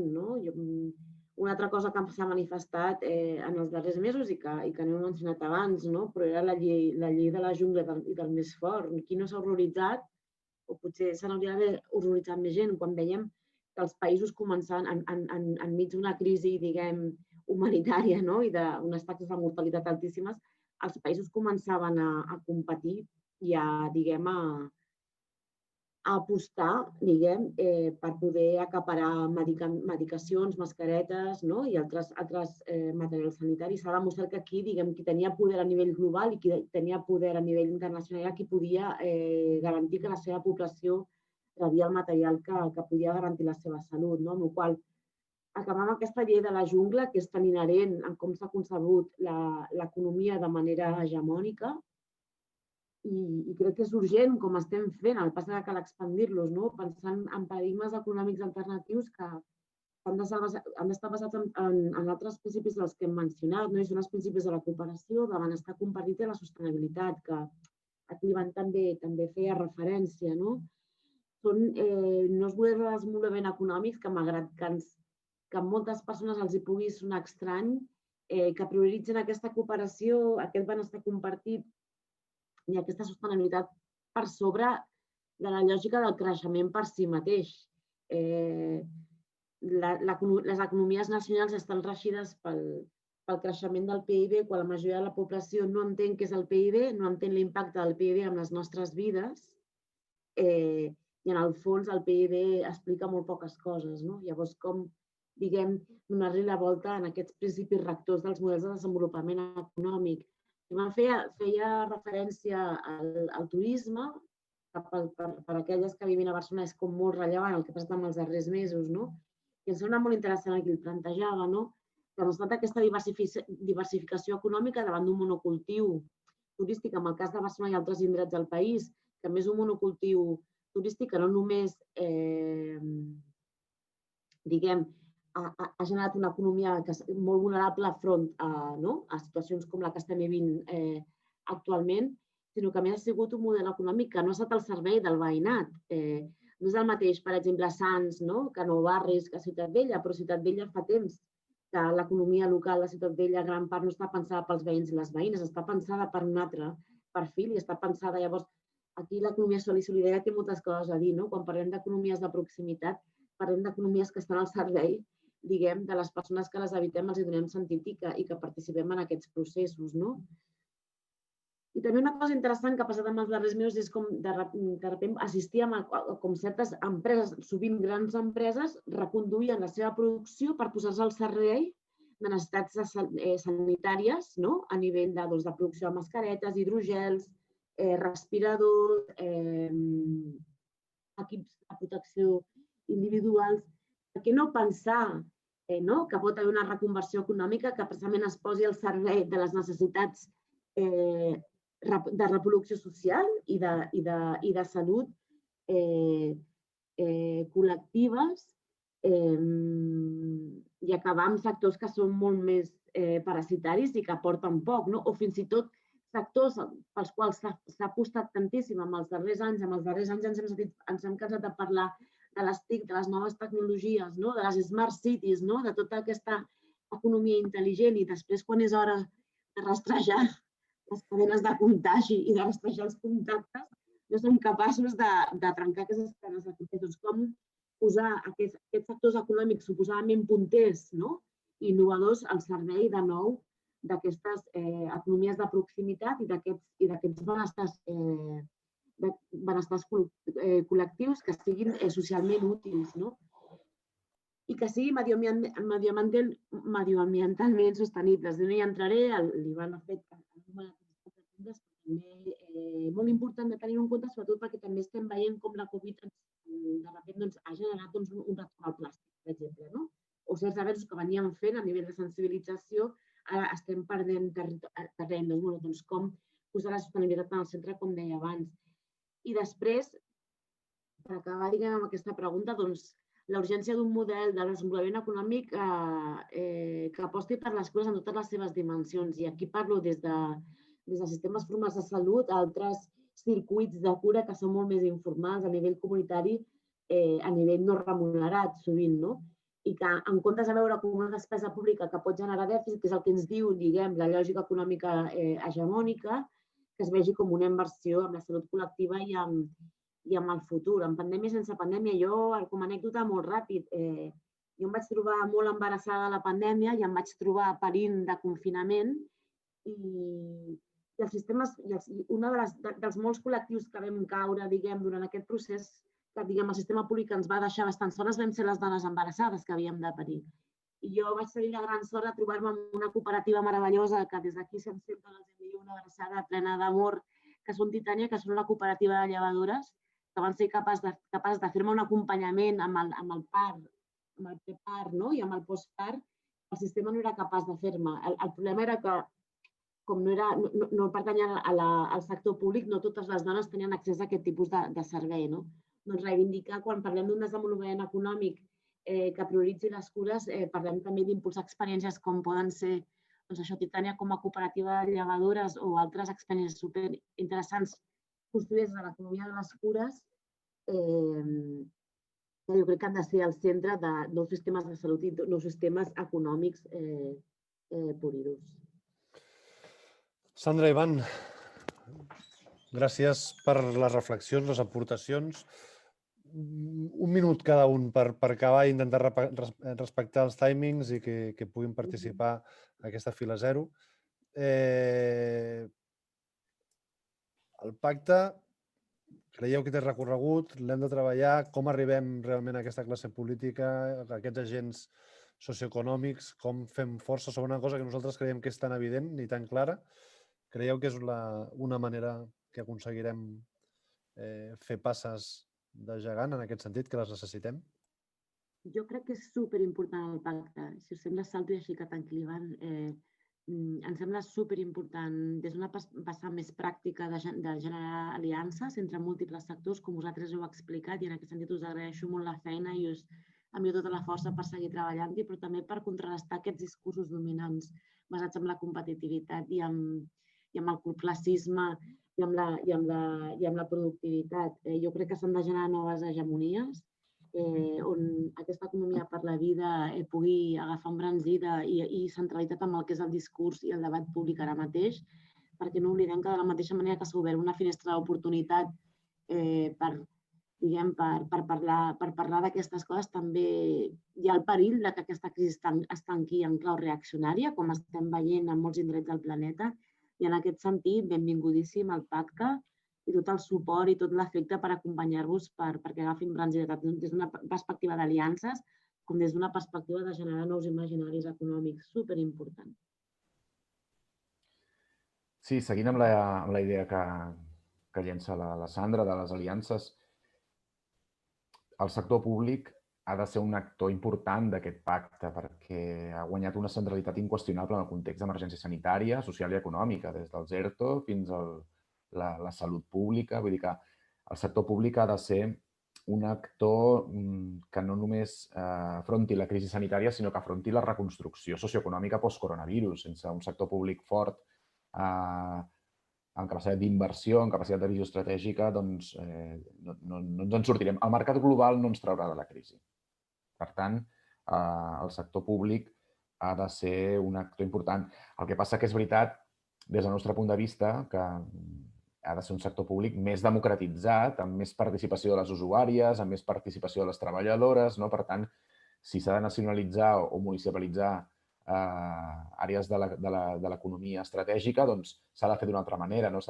Speaker 4: Una altra cosa que s'ha manifestat en els darrers mesos i que no he mencionat abans, però era la llei de la jungla i del més fort. Qui no s'ha horroritzat, o potser se n'hauria d'haver horroritzat més gent, quan veiem que els països començaven enmig d'una crisi, diguem, humanitària i d'unes taxes de mortalitat altíssimes, els països començaven a competir i a apostar, per poder acaparar medicacions, mascaretes i altres materials sanitaris. S'ha demostrat que aquí, qui tenia poder a nivell global i qui tenia poder a nivell internacional era qui podia garantir que la seva població rebia el material que podia garantir la seva salut. Amb la qual acabar amb aquesta llei de la jungla que és tan inherent en com s'ha concebut l'economia de manera hegemònica i crec que és urgent com estem fent, el que passa que cal expandir-los, no? Pensant en paradigmes econòmics alternatius que han d'estar basats en altres principis dels que hem mencionat, no? I són els principis de la cooperació, de benestar compartit i la sostenibilitat, que aquí l'Ivan també feia referència, no? Són uns models de desenvolupament econòmics que, malgrat que a moltes persones els hi pugui sonar estrany, que prioritzen aquesta cooperació, aquest benestar compartit i aquesta sostenibilitat per sobre de la lògica del creixement per si mateix. Les economies nacionals estan regides pel creixement del PIB, quan la majoria de la població no entén què és el PIB, no entén l'impacte del PIB en les nostres vides, i en el fons el PIB explica molt poques coses. Llavors, com, diguem, donar-li la volta en aquests principis rectors dels models de desenvolupament econòmic. Feia referència al turisme, que per aquelles que vivim a Barcelona és com molt rellevant el que ha passat en els darrers mesos, i em sembla molt interessant el que el plantejava, que no es tracta d'aquesta diversificació econòmica davant d'un monocultiu turístic, en el cas de Barcelona i altres indrets del país, que a més un monocultiu turístic que no només, diguem, ha generat una economia molt vulnerable front a situacions com la que estem vivint actualment, sinó que a més ha sigut un model econòmic que no ha estat al servei del veïnat. No és el mateix, per exemple, Sants, que Nou Barris, que Ciutat Vella, però Ciutat Vella fa temps que l'economia local de Ciutat Vella, gran part, no està pensada pels veïns i les veïnes, està pensada per un altre perfil i està pensada, llavors, aquí l'economia solidària té moltes coses a dir, no? Quan parlem d'economies de proximitat, parlem d'economies que estan al servei, diguem, de les persones que les habitem, els hi donem sentit i que participem en aquests processos, no? I també una cosa interessant que ha passat en els darrers mesos és com de sobte assistíem a com certes empreses, sovint grans empreses, reconduïen la seva producció per posar-se al servei de necessitats sanitàries, a nivell de producció de mascaretes, hidrogels, respiradors, equips de protecció individuals. Per què no pensar que pot haver una reconversió econòmica que precisament es posi al servei de les necessitats de reproducció social i de salut col·lectives i acabar amb sectors que són molt més parasitaris i que aporten poc, o fins i tot sectors pels quals s'ha apostat tantíssim en els darrers anys. En els darrers anys ens hem cansat de parlar de les TIC, de les noves tecnologies, de les smart cities, de tota aquesta economia intel·ligent, i després, quan és hora de rastrejar les cadenes de contagi i de rastrejar els contactes, no som capaços de trencar aquestes cadenes de contactes. Com posar aquests sectors econòmics suposadament punters i innovadors al servei de nou d'aquestes economies de proximitat i d'aquests benestars col·lectius que siguin socialment útils i que siguin mediambientalment sostenibles. No hi entraré, l'Ivan ha fet també molt important de tenir en compte, sobretot perquè també estem veient com la Covid de sobte ha generat un retorn al plàstic, per exemple, o certs avenços que veníem fent a nivell de sensibilització, ara estem perdent terreny. Com posar la sostenibilitat en el centre, com deia abans. I després, per acabar amb aquesta pregunta, la urgència d'un model de desenvolupament econòmic que aposti per les cures en totes les seves dimensions. I aquí parlo des de sistemes formals de salut a altres circuits de cura que són molt més informals a nivell comunitari, a nivell no remunerat, sovint, i que en comptes de veure com una despesa pública que pot generar dèficit, que és el que ens diu, diguem, la lògica econòmica hegemònica, que es vegi com una inversió en la salut col·lectiva i amb el futur. En pandèmia i sense pandèmia, jo, com a anècdota molt ràpid, jo em vaig trobar molt embarassada de la pandèmia i em vaig trobar parint de confinament i els sistemes, un dels molts col·lectius que vam caure, diguem, durant aquest procés, que el sistema públic ens va deixar bastant soles, vam ser les dones embarassades que havíem de parir. I jo vaig tenir la gran sort de trobar-me amb una cooperativa meravellosa que des d'aquí sempre els envio una abraçada plena d'amor, que són Titània, que són una cooperativa de llevadores, que van ser capaç de fer-me un acompanyament amb el part amb el prepart i amb el postpart, el sistema no era capaç de fer-me. El problema era que, com no pertanyen al sector públic, no totes les dones tenien accés a aquest tipus de servei. Doncs reivindicar, quan parlem d'un desenvolupament econòmic que prioritzi les cures, parlem també d'impulsar experiències com poden ser això, Titània com a cooperativa de llegadores o altres experiències superinteressants construïdes a l'economia de les cures, que jo crec que han de ser al centre de nous sistemes de salut i nous sistemes econòmics pur i durs.
Speaker 2: Sandra, Ivan, gràcies per les reflexions, les aportacions. Un minut cada un per acabar i intentar respectar els timings i que puguin participar a aquesta fila zero. El pacte, creieu que té recorregut, l'hem de treballar, com arribem realment a aquesta classe política, a aquests agents socioeconòmics, com fem força sobre una cosa que nosaltres creiem que és tan evident i tan clara. Creieu que és una manera que aconseguirem fer passes de gegant en aquest sentit, que les necessitem?
Speaker 4: Jo crec que és superimportant el pacte. Si us sembla, salto i així que t'encliven. Em sembla superimportant des d'una vessant més pràctica de generar aliances entre múltiples sectors, com vosaltres heu explicat, i en aquest sentit us agraeixo molt la feina i us envio tota la força per seguir treballant-hi, però també per contrarrestar aquests discursos dominants basats en la competitivitat i amb el corporacisme i amb la productivitat. Jo crec que s'han de generar noves hegemonies on aquesta economia per la vida pugui agafar embranzida i centralitat amb el que és el discurs i el debat públic ara mateix, perquè no oblidem que de la mateixa manera que s'ha obert una finestra d'oportunitat per parlar d'aquestes coses, també hi ha el perill que aquesta crisi es tanqui en clau reaccionària, com estem veient en molts indrets del planeta, i en aquest sentit, benvingudíssim el pacte i tot el suport i tot l'afecte per acompanyar-vos perquè agafin embranzida des d'una perspectiva d'aliances com des d'una perspectiva de generar nous imaginaris econòmics. Superimportant.
Speaker 3: Sí, seguint amb la idea que llença la Sandra de les aliances, el sector públic ha de ser un actor important d'aquest pacte perquè ha guanyat una centralitat inqüestionable en el context d'emergència sanitària, social i econòmica, des dels ERTO fins a la salut pública. Vull dir que el sector públic ha de ser un actor que no només afronti la crisi sanitària, sinó que afronti la reconstrucció socioeconòmica post-coronavirus. Sense un sector públic fort, amb capacitat d'inversió, amb capacitat de visió estratègica, doncs no ens en sortirem. El mercat global no ens traurà de la crisi. Per tant, el sector públic ha de ser un actor important. El que passa que és veritat, des del nostre punt de vista, que ha de ser un sector públic més democratitzat, amb més participació de les usuàries, amb més participació de les treballadores. Per tant, si s'ha de nacionalitzar o municipalitzar àrees de l'economia estratègica, doncs s'ha de fer d'una altra manera. No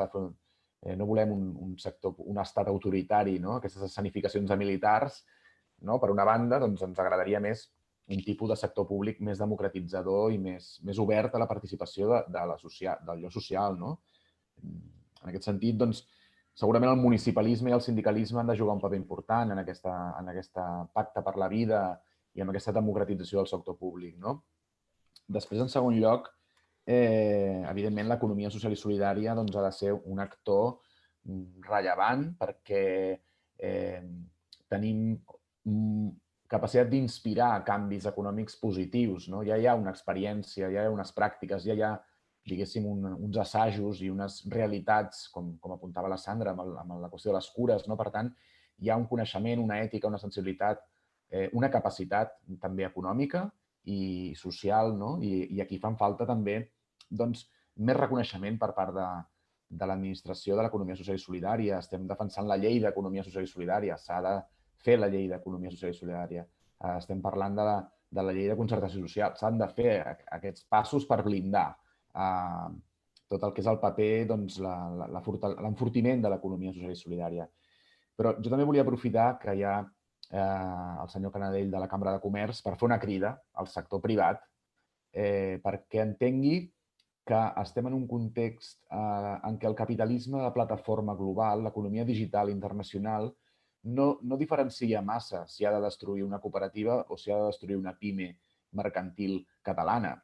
Speaker 3: volem un estat autoritari, aquestes escenificacions de militars. Per una banda, ens agradaria més un tipus de sector públic més democratitzador i més obert a la participació del lloc social. En aquest sentit, segurament el municipalisme i el sindicalisme han de jugar un paper important en aquest pacte per la vida i en aquesta democratització del sector públic. Després, en segon lloc, evidentment, l'economia social i solidària ha de ser un actor rellevant perquè tenim capacitat d'inspirar canvis econòmics positius. Ja hi ha una experiència, ja hi ha unes pràctiques, ja hi ha, diguéssim, uns assajos i unes realitats, com apuntava la Sandra, amb la qüestió de les cures. Per tant, hi ha un coneixement, una ètica, una sensibilitat, una capacitat també econòmica i social, i aquí fan falta també més reconeixement per part de l'administració de l'economia social i solidària. Estem defensant la llei d'economia social i solidària. S'ha de fer la llei d'economia social i solidària. Estem parlant de la llei de concertació social. S'han de fer aquests passos per blindar tot el que és el paper, l'enfortiment de l'economia social i solidària. Però jo també volia aprofitar que hi ha el senyor Canadell de la Cambra de Comerç per fer una crida al sector privat perquè entengui que estem en un context en què el capitalisme de plataforma global, l'economia digital internacional, no diferencia massa si ha de destruir una cooperativa o si ha de destruir una pime mercantil catalana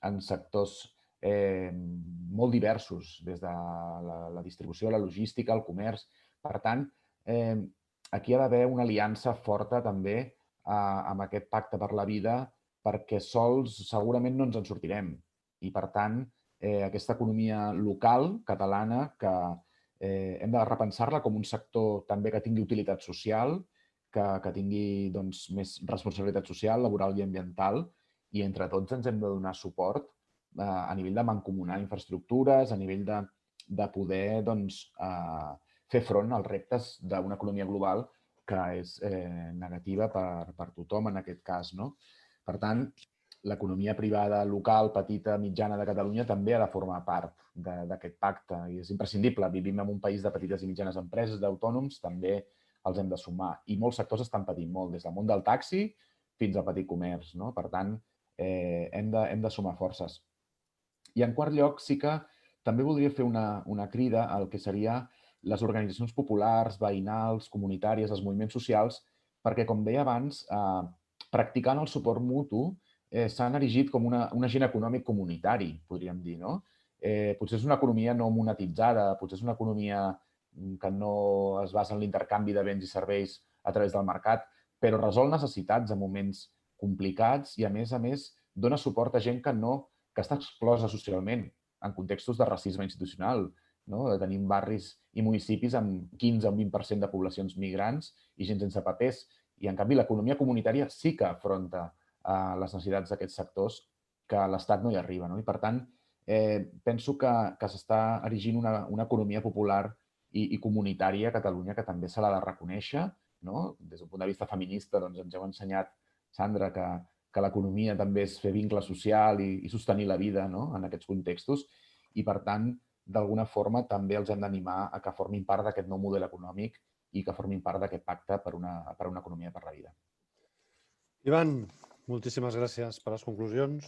Speaker 3: en sectors molt diversos, des de la distribució, la logística, el comerç. Per tant, aquí hi ha d'haver una aliança forta també amb aquest pacte per la vida, perquè sols segurament no ens en sortirem. I, per tant, aquesta economia local catalana que hem de repensar-la com un sector també que tingui utilitat social, que tingui més responsabilitat social, laboral i ambiental, i entre tots ens hem de donar suport a nivell de mancomunar infraestructures, a nivell de poder fer front als reptes d'una economia global que és negativa per tothom en aquest cas. Per tant, l'economia privada local, petita, mitjana de Catalunya també ha de formar part d'aquest pacte i és imprescindible. Vivim en un país de petites i mitjanes empreses, d'autònoms, també els hem de sumar. I molts sectors estan patint molt, des del món del taxi fins al petit comerç. Per tant, hem de sumar forces. I en quart lloc, sí que també voldria fer una crida al que seria les organitzacions populars, veïnals, comunitàries, els moviments socials, perquè, com deia abans, practicant el suport mutu, s'han erigit com un agent econòmic comunitari, podríem dir. Potser és una economia no monetitzada, potser és una economia que no es basa en l'intercanvi de béns i serveis a través del mercat, però resol necessitats en moments complicats i, a més, dona suport a gent que està exclosa socialment en contextos de racisme institucional. Tenim barris i municipis amb 15 o 20% de poblacions migrants i gent sense papers. I, en canvi, l'economia comunitària sí que afronta les necessitats d'aquests sectors que l'Estat no hi arriba. I, per tant, penso que s'està erigint una economia popular i comunitària a Catalunya que també se l'ha de reconèixer. Des d'un punt de vista feminista ens heu ensenyat, Sandra, que l'economia també és fer vincle social i sostenir la vida en aquests contextos. I, per tant, d'alguna forma també els hem d'animar a que formin part d'aquest nou model econòmic i que formin part d'aquest pacte per una economia per la vida.
Speaker 2: Ivan, moltíssimes gràcies per les conclusions.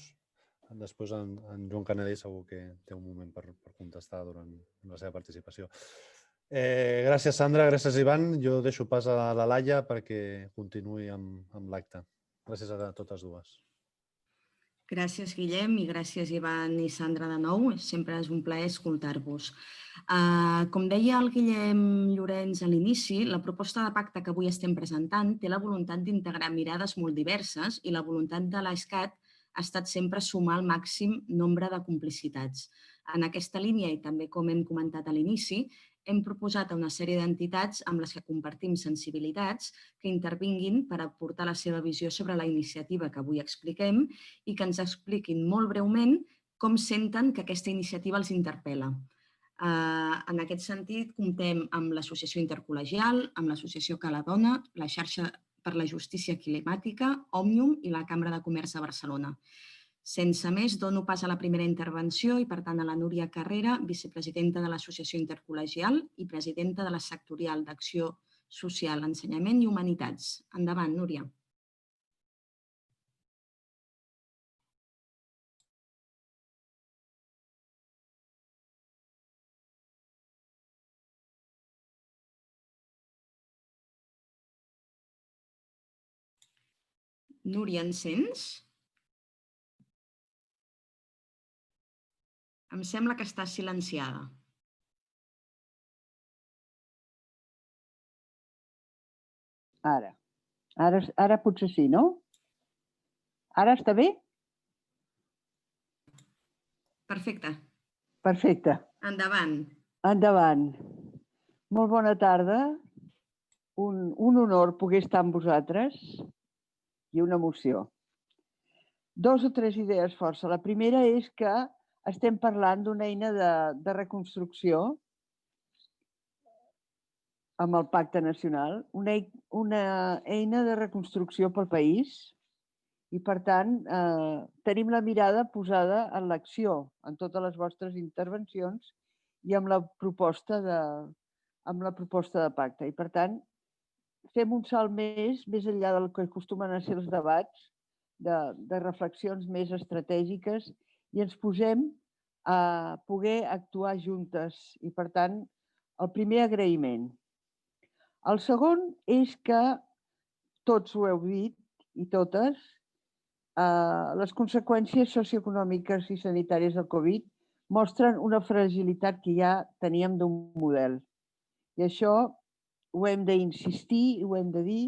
Speaker 2: Després en Joan Canadell segur que té un moment per contestar durant la seva participació. Gràcies, Sandra. Gràcies, Ivan. Jo deixo pas a la Laia perquè continuï amb l'acte. Gràcies a totes dues.
Speaker 1: Gràcies, Guillem, i gràcies, Ivan i Sandra, de nou. Sempre és un plaer escoltar-vos. Com deia el Guillem Llorenç a l'inici, la proposta de pacte que avui estem presentant té la voluntat d'integrar mirades molt diverses i la voluntat de l'ESCAT ha estat sempre sumar el màxim nombre de complicitats. En aquesta línia, i també com hem comentat a l'inici, hem proposat a una sèrie d'entitats amb les que compartim sensibilitats que intervinguin per aportar la seva visió sobre la iniciativa que avui expliquem i que ens expliquin molt breument com senten que aquesta iniciativa els interpel·la. En aquest sentit, comptem amb l'Associació Intercol·legial, amb l'Associació Que la Dona, la Xarxa per la Justícia Climàtica, Òmnium i la Cambra de Comerç de Barcelona. Sense més, dono pas a la primera intervenció i, per tant, a la Núria Carrera, vicepresidenta de l'Associació Intercol·legial i presidenta de la sectorial d'Acció Social, Ensenyament i Humanitats. Endavant, Núria. Núria, ens sents? Em sembla que estàs silenciada.
Speaker 5: Ara potser sí, no? Ara està bé?
Speaker 1: Perfecte.
Speaker 5: Perfecte.
Speaker 1: Endavant.
Speaker 5: Endavant. Molt bona tarda. Un honor poder estar amb vosaltres i una emoció. 2 o 3 idees força. La primera és que estem parlant d'una eina de reconstrucció amb el Pacte Nacional, una eina de reconstrucció pel país i, per tant, tenim la mirada posada en l'acció, en totes les vostres intervencions i amb la proposta de pacte. I, per tant, fem un salt més enllà del que acostumen a ser els debats, de reflexions més estratègiques i ens posem a poder actuar juntes. I, per tant, el primer agraïment. El segon és que, tots ho heu dit, i totes, les conseqüències socioeconòmiques i sanitàries del Covid mostren una fragilitat que ja teníem d'un model. I això ho hem d'insistir i ho hem de dir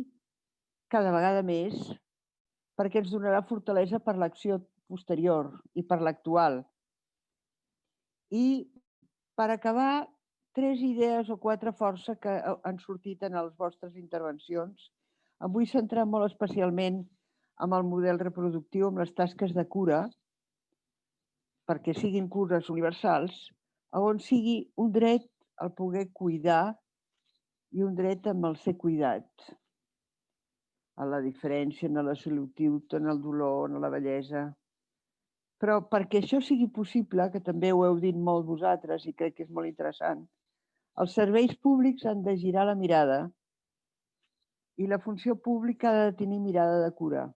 Speaker 5: cada vegada més perquè ens donarà fortalesa per l'acció posterior i per l'actual. I per acabar, 3 idees o 4 força que han sortit en les vostres intervencions. Em vull centrar molt especialment en el model reproductiu, amb les tasques de cura, perquè siguin cures universals, on sigui un dret al poder cuidar i un dret amb el ser cuidat. A la diferència, en la solitud, en el dolor, en la bellesa. Però perquè això sigui possible, que també ho heu dit molt vosaltres i crec que és molt interessant, els serveis públics han de girar la mirada i la funció pública ha de tenir mirada de cura.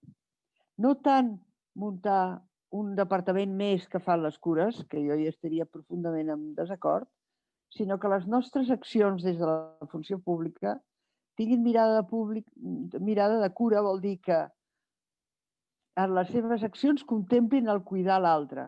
Speaker 5: No tant muntar un departament més que fa les cures, que jo hi estaria profundament en desacord, sinó que les nostres accions des de la funció pública tinguin mirada de cura, vol dir que en les seves accions contemplin el cuidar l'altre.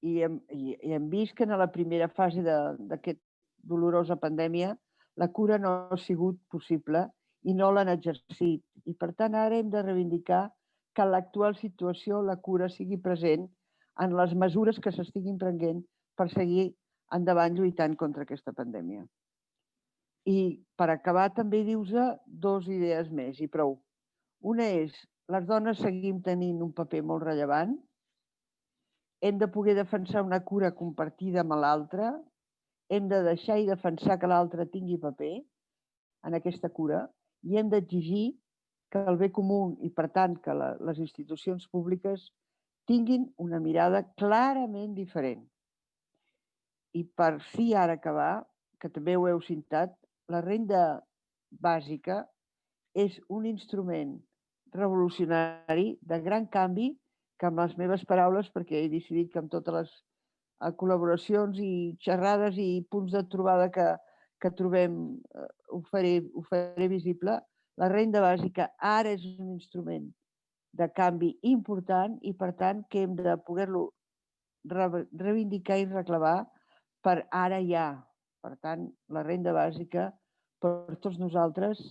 Speaker 5: I hem vist que en la primera fase d'aquesta dolorosa pandèmia la cura no ha sigut possible i no l'han exercit. I per tant ara hem de reivindicar que en l'actual situació la cura sigui present en les mesures que s'estiguin prenent per seguir endavant lluitant contra aquesta pandèmia. I per acabar també dius-ne 2 idees més i prou. Una és, les dones seguim tenint un paper molt rellevant, hem de poder defensar una cura compartida amb l'altre, hem de deixar i defensar que l'altre tingui paper en aquesta cura i hem d'exigir que el bé comú i, per tant, que les institucions públiques tinguin una mirada clarament diferent. I per fi ara acabar, que també ho heu citat, la renda bàsica és un instrument revolucionari de gran canvi que, amb les meves paraules, perquè he decidit que amb totes les col·laboracions i xerrades i punts de trobada que trobem ho faré visible, la renda bàsica ara és un instrument de canvi important i, per tant, que hem de poder-lo reivindicar i reclamar per ara ja. Per tant, la renda bàsica per tots nosaltres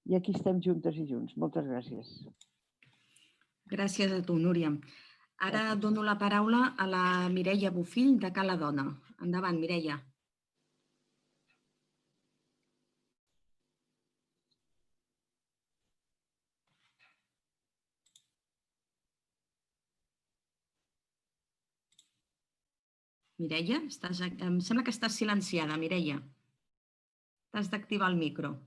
Speaker 5: i aquí estem juntes i junts. Moltes gràcies.
Speaker 1: Gràcies a tu, Núria. Ara dono la paraula a la Mireia Bofill de Cala Dona. Endavant, Mireia. Mireia, em sembla que estàs silenciada, Mireia. T'has d'activar el micro.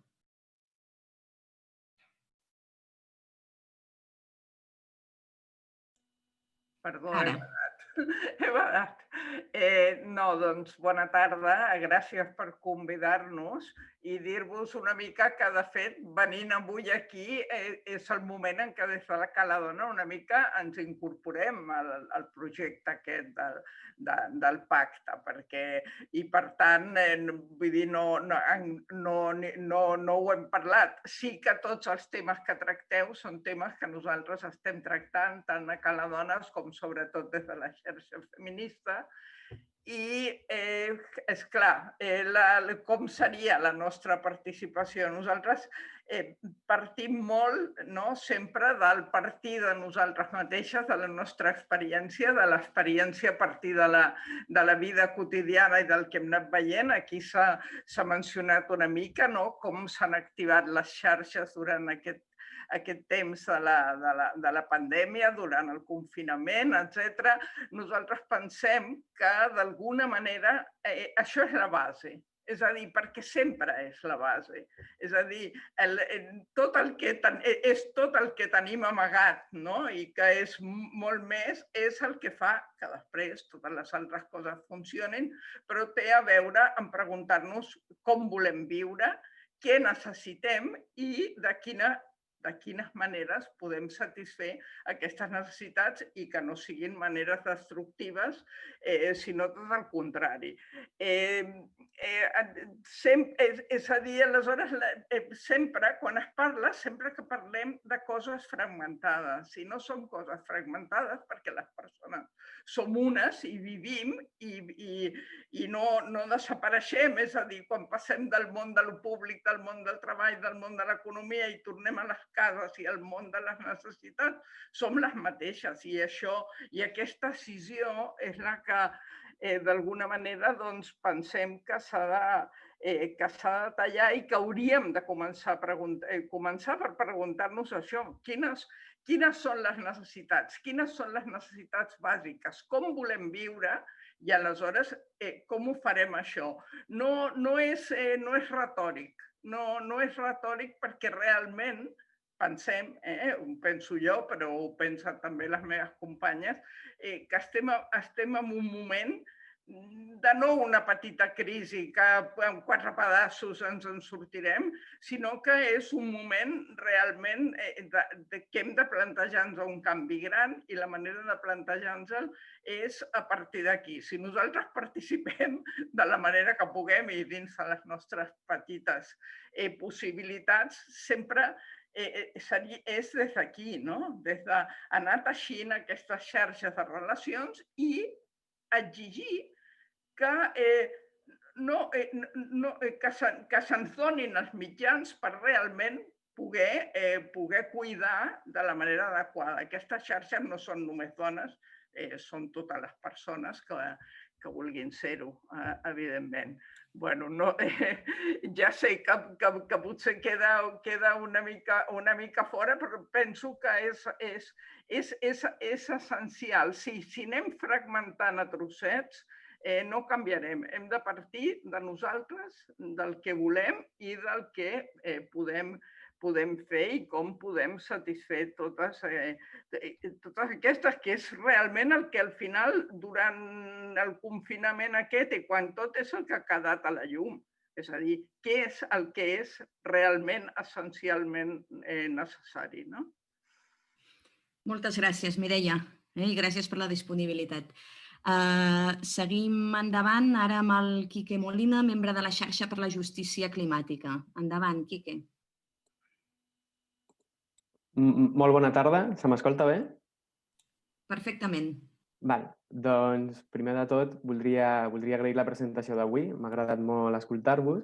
Speaker 6: Perdó, he badat. No, doncs, bona tarda, gràcies per convidar-nos i dir-vos una mica que, de fet, venint avui aquí és el moment en què des de la Cala Dona una mica ens incorporem al projecte aquest del pacte, i per tant, vull dir, no ho hem parlat. Sí que tots els temes que tracteu són temes que nosaltres estem tractant tant a Cala Dones com sobretot des de la xarxa feminista. I, esclar, com seria la nostra participació? Nosaltres partim molt sempre del partir de nosaltres mateixes, de la nostra experiència, de l'experiència a partir de la vida quotidiana i del que hem anat veient. Aquí s'ha mencionat una mica com s'han activat les xarxes durant aquest temps de la pandèmia, durant el confinament, etc. Nosaltres pensem que, d'alguna manera, això és la base. És a dir, perquè sempre és la base. És a dir, tot el que tenim amagat i que és molt més, és el que fa que després totes les altres coses funcionin, però té a veure amb preguntar-nos com volem viure, què necessitem i de quina de quines maneres podem satisfer aquestes necessitats i que no siguin maneres destructives, sinó tot el contrari. És a dir, aleshores, sempre, quan es parla, sempre que parlem de coses fragmentades. Si no són coses fragmentades, perquè les persones som unes i vivim i no desapareixem, és a dir, quan passem del món del públic, del món del treball, del món de l'economia i tornem a les cases i al món de les necessitats, som les mateixes i aquesta escissió és la que d'alguna manera pensem que s'ha de tallar i que hauríem de començar per preguntar-nos això. Quines són les necessitats? Quines són les necessitats bàsiques? Com volem viure? I aleshores, com ho farem això? No és retòric. No és retòric perquè realment pensem, ho penso jo, però ho pensen també les meves companyes, que estem en un moment de no una petita crisi que amb 4 pedaços ens en sortirem, sinó que és un moment realment que hem de plantejar-nos un canvi gran i la manera de plantejar-nos és a partir d'aquí. Si nosaltres participem de la manera que puguem i dins de les nostres petites possibilitats, sempre és des d'aquí, no? Des d'anar teixint aquestes xarxes de relacions i exigir que se'ns donin els mitjans per realment poder cuidar de la manera adequada. Aquestes xarxes no són només dones, són totes les persones que vulguin ser-ho, evidentment. Bueno, ja sé que potser queda una mica fora, però penso que és essencial. Si anem fragmentant a trossets, no canviarem. Hem de partir de nosaltres, del que volem i del que podem fer i com podem satisfer totes aquestes, que és realment el que al final, durant el confinament aquest i quan tot és el que ha quedat a la llum. És a dir, què és el que és realment essencialment necessari, no?
Speaker 1: Moltes gràcies, Mireia, i gràcies per la disponibilitat. Seguim endavant ara amb el Quique Molina, membre de la Xarxa per la Justícia Climàtica. Endavant, Quique.
Speaker 7: Molt bona tarda. Se m'escolta bé?
Speaker 1: Perfectament.
Speaker 7: Val. Doncs, primer de tot, voldria agrair la presentació d'avui. M'ha agradat molt escoltar-vos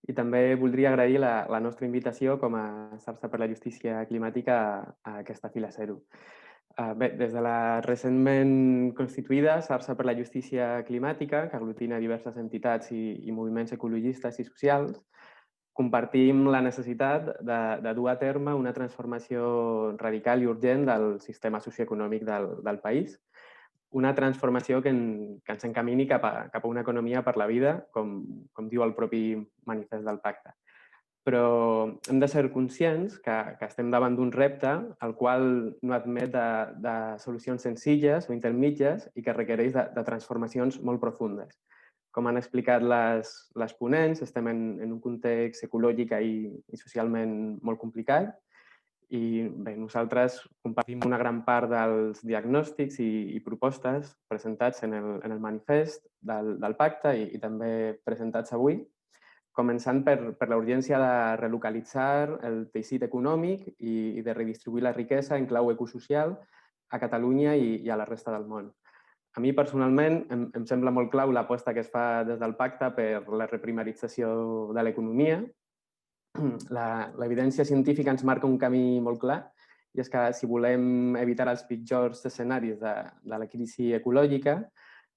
Speaker 7: i també voldria agrair la nostra invitació com a Xarxa per la Justícia Climàtica a aquesta fila zero. Bé, des de la recentment constituïda Xarxa per la Justícia Climàtica, que aglutina diverses entitats i moviments ecologistes i socials, compartim la necessitat de dur a terme una transformació radical i urgent del sistema socioeconòmic del país, una transformació que ens encamini cap a una economia per la vida, com diu el propi manifest del pacte. Però hem de ser conscients que estem davant d'un repte el qual no admet de solucions senzilles o intermitges i que requereix de transformacions molt profundes. Com han explicat les ponents, estem en un context ecològic i socialment molt complicat i bé, nosaltres compartim una gran part dels diagnòstics i propostes presentats en el manifest del pacte i també presentats avui, començant per la urgència de relocalitzar el teixit econòmic i de redistribuir la riquesa en clau ecosocial a Catalunya i a la resta del món. A mi, personalment, em sembla molt clau l'aposta que es fa des del pacte per la reprimarització de l'economia. L'evidència científica ens marca un camí molt clar i és que si volem evitar els pitjors escenaris de la crisi ecològica,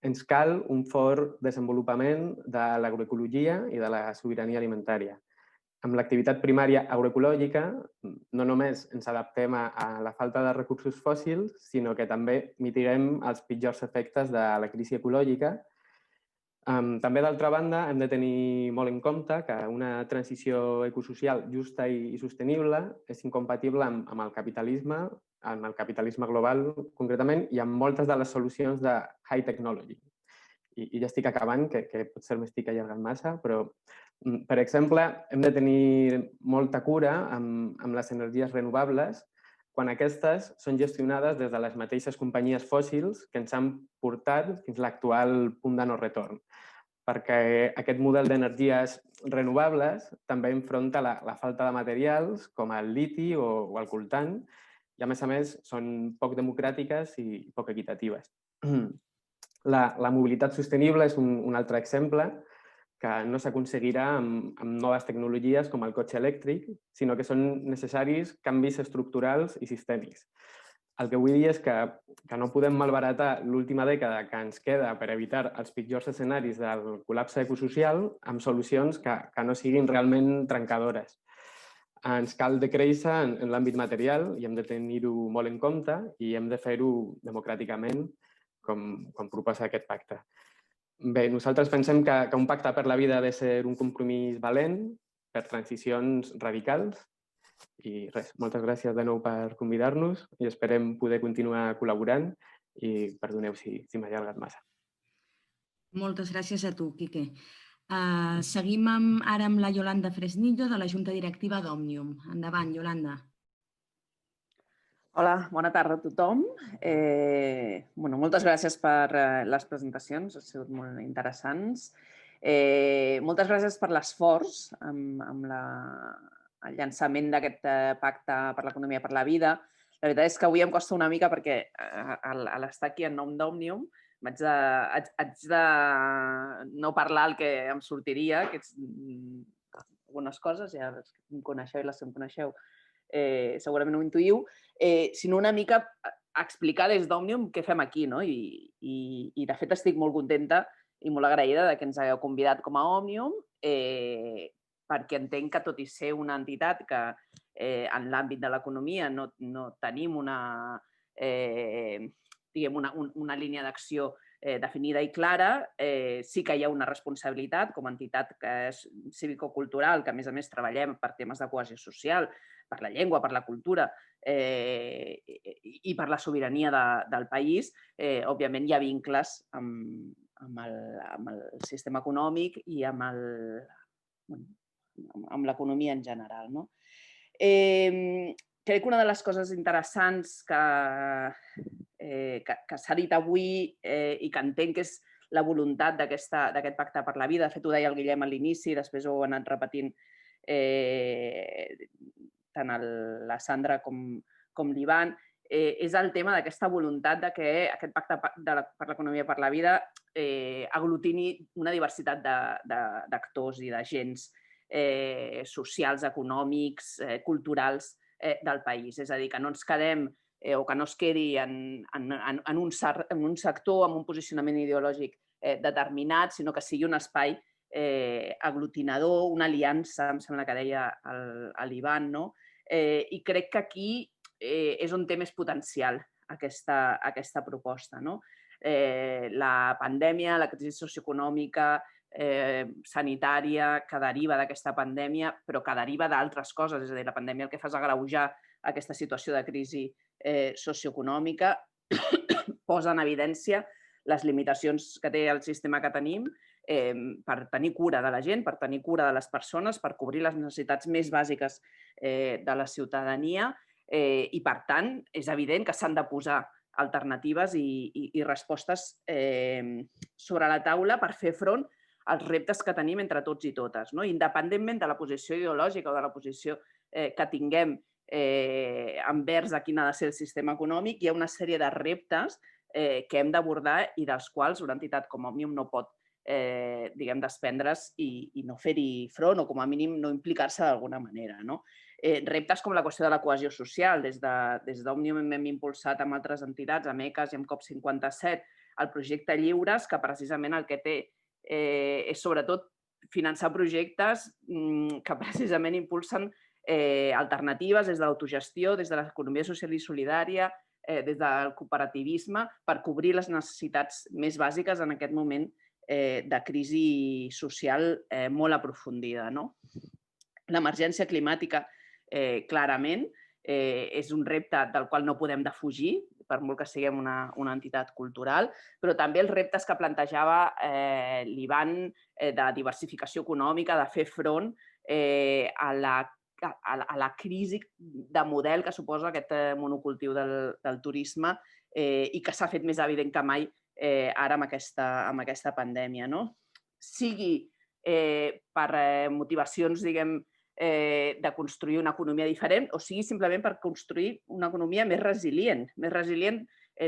Speaker 7: ens cal un fort desenvolupament de l'agroecologia i de la sobirania alimentària. Amb l'activitat primària agroecològica no només ens adaptem a la falta de recursos fòssils, sinó que també mitiguem els pitjors efectes de la crisi ecològica. També, d'altra banda, hem de tenir molt en compte que una transició ecosocial justa i sostenible és incompatible amb el capitalisme global, concretament, i amb moltes de les solucions de high technology. i ja estic acabant, que potser m'estic allargant massa, però, per exemple, hem de tenir molta cura amb les energies renovables quan aquestes són gestionades des de les mateixes companyies fòssils que ens han portat fins a l'actual punt de no retorn. Perquè aquest model d'energies renovables també enfronta la falta de materials com el liti o el coltan i, a més, són poc democràtiques i poc equitatives. La mobilitat sostenible és un altre exemple que no s'aconseguirà amb noves tecnologies com el cotxe elèctric, sinó que són necessaris canvis estructurals i sistèmics. El que vull dir és que no podem malbaratar l'última dècada que ens queda per evitar els pitjors escenaris del col·lapse ecosocial amb solucions que no siguin realment trencadores. Ens cal decréixer en l'àmbit material i hem de tenir-ho molt en compte i hem de fer-ho democràticament, com proposa aquest pacte. Bé, nosaltres pensem que un pacte per la vida ha de ser un compromís valent per transicions radicals. I res, moltes gràcies de nou per convidar-nos i esperem poder continuar col·laborant i perdoneu si m'he allargat massa.
Speaker 1: Moltes gràcies a tu, Quique. Seguim ara amb la Yolanda Fresnillo, de la Junta Directiva d'Òmnium. Endavant, Yolanda.
Speaker 8: Hola, bona tarda a tothom. Moltes gràcies per les presentacions, han sigut molt interessants. Moltes gràcies per l'esforç amb el llançament d'aquest pacte per l'economia per la vida. La veritat és que avui em costa una mica perquè a l'estar aquí en nom d'Òmnium haig de no parlar el que em sortiria, que és algunes coses, ja els que em coneixeu i les que em coneixeu segurament ho intuïu, sinó una mica explicar des d'Òmnium què fem aquí. I de fet estic molt contenta i molt agraïda que ens hagueu convidat com a Òmnium, perquè entenc que tot i ser una entitat que en l'àmbit de l'economia no tenim una línia d'acció definida i clara, sí que hi ha una responsabilitat com a entitat cívico-cultural, que a més treballem per temes de cohesió social, per la llengua, per la cultura i per la sobirania del país. Òbviament hi ha vincles amb el sistema econòmic i amb l'economia en general. Crec que una de les coses interessants que s'ha dit avui i que entenc que és la voluntat d'aquest pacte per la vida, de fet ho deia el Guillem a l'inici, després ho ha anat repetint tant la Sandra com l'Ivan, és el tema d'aquesta voluntat que aquest pacte per l'economia per la vida aglutini una diversitat d'actors i d'agents socials, econòmics, culturals del país. És a dir, que no ens quedem o que no es quedi en un sector amb un posicionament ideològic determinat, sinó que sigui un espai aglutinador, una aliança, em sembla que deia l'Ivan, i crec que aquí és on té més potencial aquesta proposta. La pandèmia, la crisi socioeconòmica, sanitària que deriva d'aquesta pandèmia, però que deriva d'altres coses. És a dir, la pandèmia el que fa és agreujar aquesta situació de crisi socioeconòmica, posa en evidència les limitacions que té el sistema que tenim per tenir cura de la gent, per tenir cura de les persones, per cobrir les necessitats més bàsiques de la ciutadania i, per tant, és evident que s'han de posar alternatives i respostes sobre la taula per fer front als reptes que tenim entre tots i totes. Independentment de la posició ideològica o de la posició que tinguem envers a quin ha de ser el sistema econòmic, hi ha una sèrie de reptes que hem d'abordar i dels quals una entitat com Òmnium no pot desprendre's i no fer-hi front o, com a mínim, no implicar-se d'alguna manera. Reptes com la qüestió de la cohesió social. Des d'Òmnium hem impulsat amb altres entitats, amb ECAS i amb COP57, el projecte Lliures, que precisament el que té és sobretot finançar projectes que precisament impulsen alternatives des de l'autogestió, des de l'economia social i solidària, des del cooperativisme, per cobrir les necessitats més bàsiques en aquest moment de crisi social molt aprofundida. L'emergència climàtica, clarament, és un repte del qual no podem defugir. per molt que siguem una entitat cultural, però també els reptes que plantejava l'Ivan de diversificació econòmica, de fer front a la crisi de model que suposa aquest monocultiu del turisme i que s'ha fet més evident que mai ara amb aquesta pandèmia. Sigui per motivacions, diguem, de construir una economia diferent o sigui simplement per construir una economia més resilient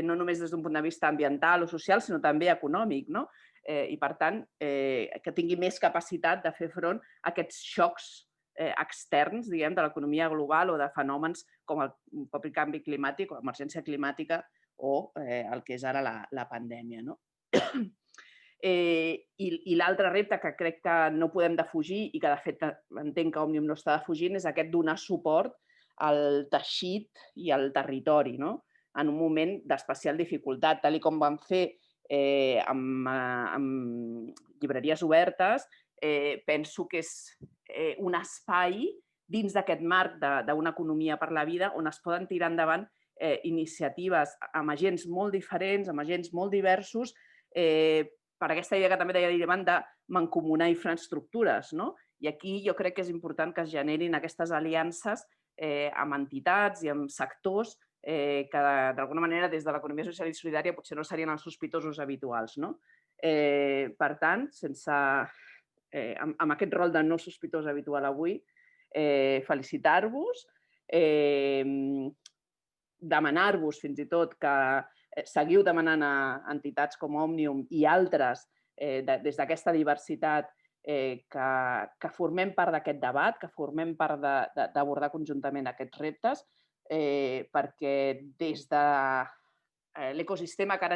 Speaker 8: no només des d'un punt de vista ambiental o social, sinó també econòmic, i per tant que tingui més capacitat de fer front a aquests xocs externs, diguem, de l'economia global o de fenòmens com el propi canvi climàtic o emergència climàtica o el que és ara la pandèmia. I l'altre repte que crec que no podem defugir i que de fet entenc que Òmnium no està defugint és aquest donar suport al teixit i al territori en un moment d'especial dificultat, tal com vam fer amb llibreries obertes. Penso que és un espai dins d'aquest marc d'una economia per la vida on es poden tirar endavant iniciatives amb agents molt diferents, amb agents molt diversos, per aquesta idea que també deia l'Ivan de mancomunar infraestructures. I aquí jo crec que és important que es generin aquestes aliances amb entitats i amb sectors que d'alguna manera des de l'economia social i solidària potser no serien els sospitosos habituals. Per tant, amb aquest rol de no sospitós habitual avui, felicitar-vos, demanar-vos fins i tot que seguiu demanant a entitats com Òmnium i altres des d'aquesta diversitat que formem part d'aquest debat, que formem part d'abordar conjuntament aquests reptes, perquè des de l'ecosistema que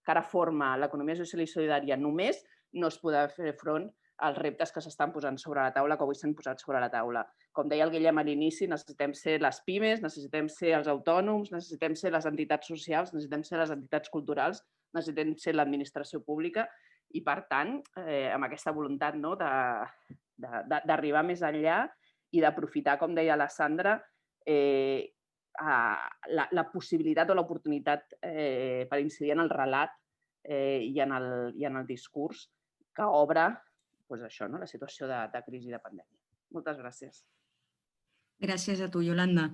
Speaker 8: ara forma l'economia social i solidària només no es podrà fer front als reptes que s'estan posant sobre la taula, que avui s'han posat sobre la taula. Com deia el Guillem a l'inici, necessitem ser les pimes, necessitem ser els autònoms, necessitem ser les entitats socials, necessitem ser les entitats culturals, necessitem ser l'administració pública i, per tant, amb aquesta voluntat d'arribar més enllà i d'aprofitar, com deia la Sandra, la possibilitat o l'oportunitat per incidir en el relat i en el discurs que obre la situació de crisi i de pandèmia. Moltes gràcies.
Speaker 1: Gràcies a tu, Iolanda.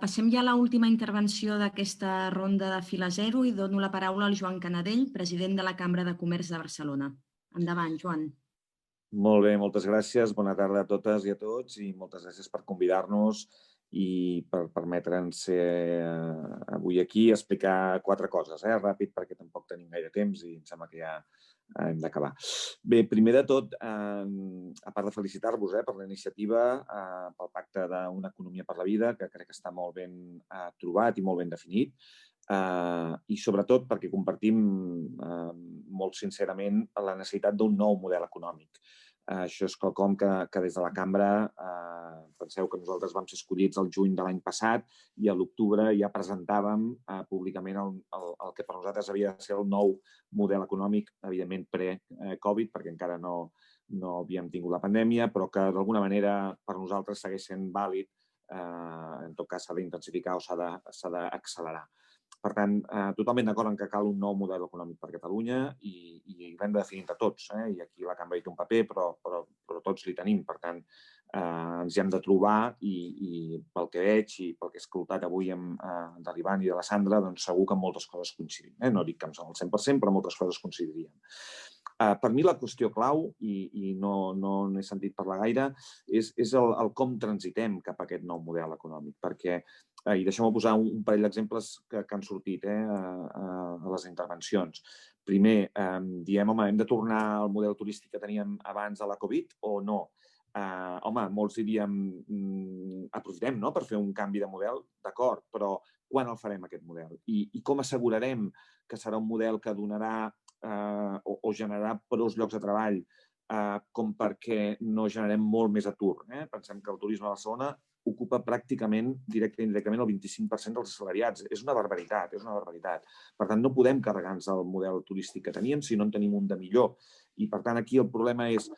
Speaker 1: Passem ja a l'última intervenció d'aquesta ronda de Fila Zero i dono la paraula al Joan Canadell, president de la Cambra de Comerç de Barcelona. Endavant, Joan.
Speaker 9: Molt bé, moltes gràcies. Bona tarda a totes i a tots i moltes gràcies per convidar-nos i per permetre'ns ser avui aquí i explicar 4 coses, ràpid, perquè tampoc tenim gaire temps i em sembla que ja hem d'acabar. Bé, primer de tot, a part de felicitar-vos per la iniciativa, pel pacte d'una economia per la vida, que crec que està molt ben trobat i molt ben definit, i sobretot perquè compartim molt sincerament la necessitat d'un nou model econòmic. Això és quelcom que des de la cambra, penseu que nosaltres vam ser escollits el juny de l'any passat i a l'octubre ja presentàvem públicament el que per nosaltres havia de ser el nou model econòmic, evidentment pre-Covid, perquè encara no havíem tingut la pandèmia, però que d'alguna manera per nosaltres segueix sent vàlid, en tot cas s'ha d'intensificar o s'ha d'accelerar. Per tant, totalment d'acord en que cal un nou model econòmic per Catalunya i l'hem de definir entre tots. I aquí la cambra hi té un paper, però tots l'hi tenim. Per tant, ens hi hem de trobar i pel que veig i pel que he escoltat avui de l'Ivan i de la Sandra, doncs segur que en moltes coses coincidim. No dic que al 100%, però moltes coses coincidiríem. Per mi la qüestió clau, i no n'he sentit parlar gaire, és el com transitem cap a aquest nou model econòmic. Perquè, i deixeu-me posar un parell d'exemples que han sortit a les intervencions. Primer, diem, home, hem de tornar al model turístic que teníem abans de la Covid o no? Home, molts diríem, aprofitem per fer un canvi de model, d'acord, però quan el farem aquest model? I com assegurarem que serà un model que donarà o generarà prou llocs de treball com perquè no generem molt més atur? Pensem que el turisme a Barcelona ocupa pràcticament, directe i indirectament, el 25% dels assalariats. És una barbaritat, és una barbaritat. Per tant, no podem carregar-nos el model turístic que teníem si no en tenim un de millor. I, per tant, aquí el problema és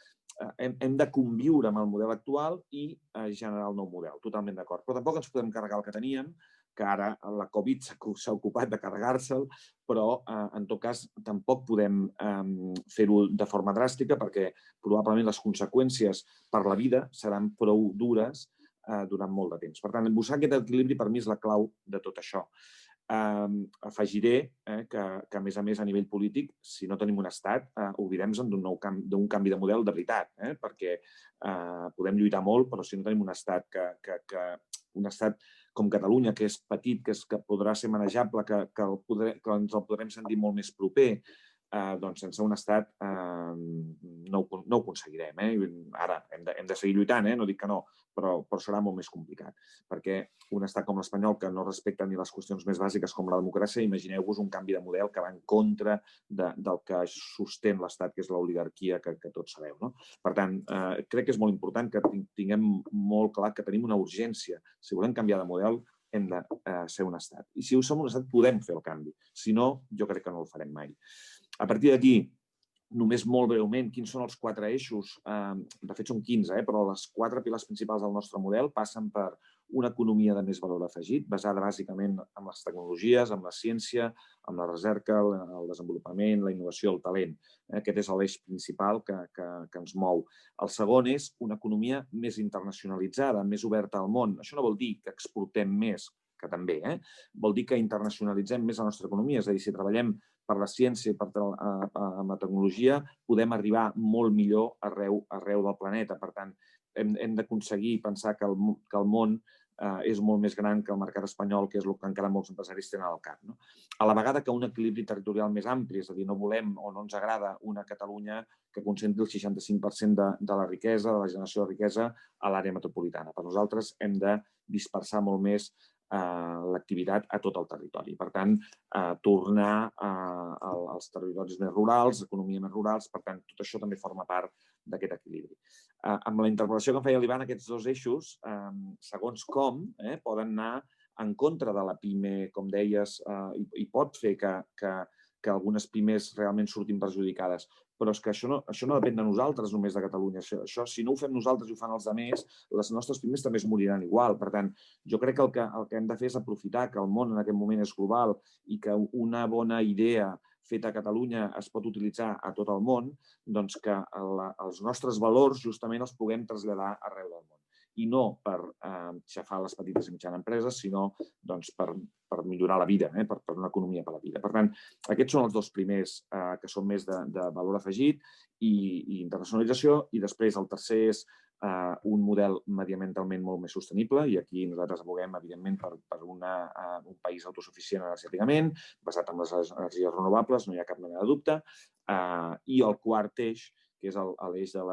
Speaker 9: hem de conviure amb el model actual i generar el nou model, totalment d'acord. Però tampoc ens podem carregar el que teníem, que ara la Covid s'ha ocupat de carregar-se'l, però en tot cas tampoc podem fer-ho de forma dràstica perquè probablement les conseqüències per la vida seran prou dures durant molt de temps. Per tant, buscar aquest equilibri per mi és la clau de tot això. Afegiré que, a més, a nivell polític, si no tenim un estat, oblidem-nos d'un canvi de model de veritat, perquè podem lluitar molt, però si no tenim un estat un estat com Catalunya, que és petit, que podrà ser manejable, que ens el podrem sentir molt més proper, doncs sense un estat no ho aconseguirem. Ara hem de seguir lluitant, no dic que no, però serà molt més complicat. Perquè un estat com l'espanyol, que no respecta ni les qüestions més bàsiques com la democràcia, imagineu-vos un canvi de model que va en contra del que sostén l'estat, que és l'oligarquia que tots sabeu. Per tant, crec que és molt important que tinguem molt clar que tenim una urgència. Si volem canviar de model, hem de ser un estat. I si som un estat, podem fer el canvi. Si no, jo crec que no el farem mai. A partir d'aquí, només molt breument, quins són els 4 eixos? De fet, són 15, però les 4 pilars principals del nostre model passen per una economia de més valor afegit, basada bàsicament en les tecnologies, en la ciència, en la recerca, el desenvolupament, la innovació, el talent. Aquest és l'eix principal que ens mou. El segon és una economia més internacionalitzada, més oberta al món. Això no vol dir que exportem més, que també, vol dir que internacionalitzem més la nostra economia. És a dir, si treballem per la ciència i amb la tecnologia, podem arribar molt millor arreu del planeta. Per tant, hem d'aconseguir pensar que el món és molt més gran que el mercat espanyol, que és el que encara molts empresaris tenen al cap. A la vegada que un equilibri territorial més ampli, és a dir, no volem o no ens agrada una Catalunya que concentri el 65% de la riquesa, de la generació de riquesa, a l'àrea metropolitana. Per nosaltres hem de dispersar molt més l'activitat a tot el territori. Per tant, tornar als territoris més rurals, economia més rurals, per tant, tot això també forma part d'aquest equilibri. Amb la interpretació que em feia l'Ivan, aquests 2 eixos, segons com, poden anar en contra de la PIME, com deies, i pot fer que algunes pimes realment surtin perjudicades. Però és que això no depèn de nosaltres només de Catalunya. Això, si no ho fem nosaltres i ho fan els altres, les nostres pimes també es moriran igual. Per tant, jo crec que el que hem de fer és aprofitar que el món en aquest moment és global i que una bona idea feta a Catalunya es pot utilitzar a tot el món, doncs que els nostres valors justament els puguem traslladar arreu del món. I no per xafar les petites i mitjanes empreses, sinó per millorar la vida, per una economia per la vida. Per tant, aquests són els 2 primers que són més de valor afegit i internacionalització, i després el tercer és un model mediambientalment molt més sostenible, i aquí nosaltres aboguem, evidentment, per un país autosuficient energèticament, basat en les energies renovables, no hi ha cap mena de dubte, i el quart eix, que és l'eix de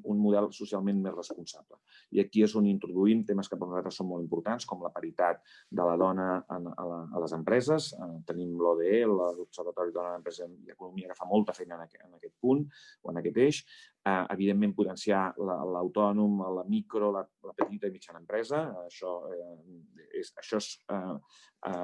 Speaker 9: un model socialment més responsable. I aquí és on introduïm temes que per nosaltres són molt importants, com la paritat de la dona a les empreses. Tenim l'ODE, l'Observatori de Dona, Empresa i Economia, que fa molta feina en aquest punt o en aquest eix. Evidentment, potenciar l'autònom, la micro, la petita i mitjana empresa. Això és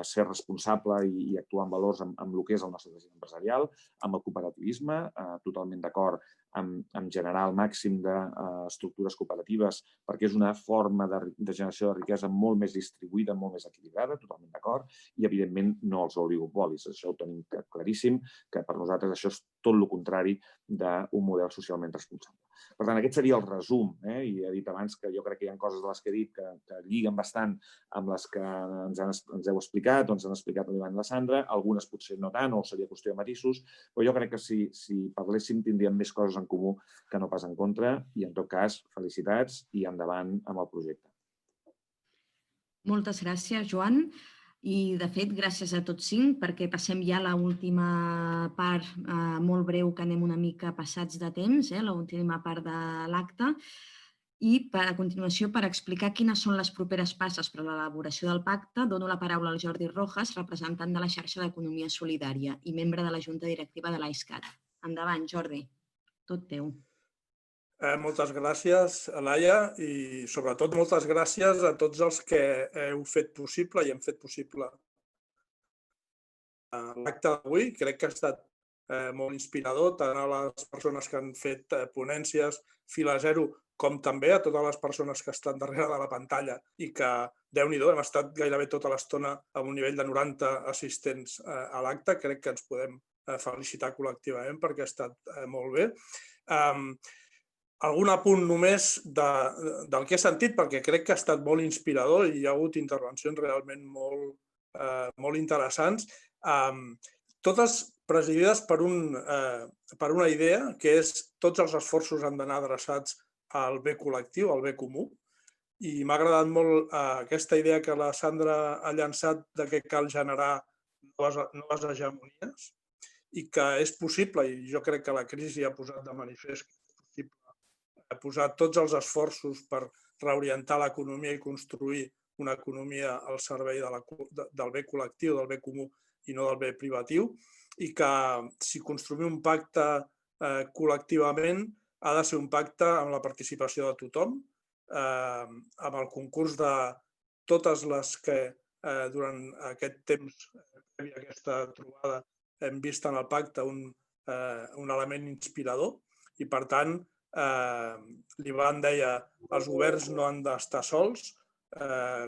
Speaker 9: ser responsable i actuar amb valors amb el que és el nostre teixit empresarial, amb el cooperativisme, totalment d'acord en generar el màxim d'estructures cooperatives, perquè és una forma de generació de riquesa molt més distribuïda, molt més equilibrada, totalment d'acord, i evidentment no els oligopolis. Això ho tenim claríssim, que per nosaltres això és tot el contrari d'un model socialment responsable. Per tant, aquest seria el resum, i he dit abans que jo crec que hi ha coses de les que he dit que lliguen bastant amb les que ens heu explicat, o ens han explicat l'Ivan i la Sandra, algunes potser no tant, o seria qüestió de matisos, però jo crec que si parléssim tindríem més coses en comú que no pas en contra, i en tot cas, felicitats i endavant amb el projecte.
Speaker 1: Moltes gràcies, Joan. I, de fet, gràcies a tots 5, perquè passem ja a l'última part molt breu, que anem una mica passats de temps, l'última part de l'acte. I, a continuació, per explicar quines són les properes passes per a l'elaboració del pacte, dono la paraula al Jordi Rojas, representant de la xarxa d'Economia Solidària i membre de la Junta Directiva de l'AISCAT. Endavant, Jordi. Tot teu.
Speaker 10: Moltes gràcies, Alaia, i sobretot moltes gràcies a tots els que heu fet possible i hem fet possible l'acte d'avui. Crec que ha estat molt inspirador, tant a les persones que han fet ponències, Fila Zero, com també a totes les persones que estan darrere de la pantalla i que, Déu-n'hi-do, hem estat gairebé tota l'estona amb un nivell de 90 assistents a l'acte. Crec que ens podem felicitar col·lectivament perquè ha estat molt bé. Algun apunt només del que he sentit, perquè crec que ha estat molt inspirador i hi ha hagut intervencions realment molt interessants, totes presidides per una idea, que és tots els esforços han d'anar adreçats al bé col·lectiu, al bé comú. I m'ha agradat molt aquesta idea que la Sandra ha llançat de que cal generar noves hegemonies i que és possible, i jo crec que la crisi ha posat de manifest que és possible posar tots els esforços per reorientar l'economia i construir una economia al servei del bé col·lectiu, del bé comú i no del bé privatiu, i que si construïm un pacte col·lectivament ha de ser un pacte amb la participació de tothom, amb el concurs de totes les que durant aquest temps, previ a aquesta trobada, hem vist en el pacte un element inspirador i, per tant, l'Ivan deia els governs no han d'estar sols,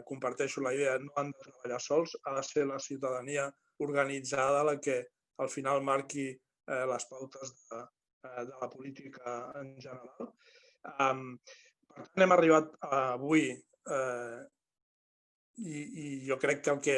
Speaker 10: comparteixo la idea, no han de treballar sols, ha de ser la ciutadania organitzada la que al final marqui les pautes de la política en general. Per tant, hem arribat avui i jo crec que el que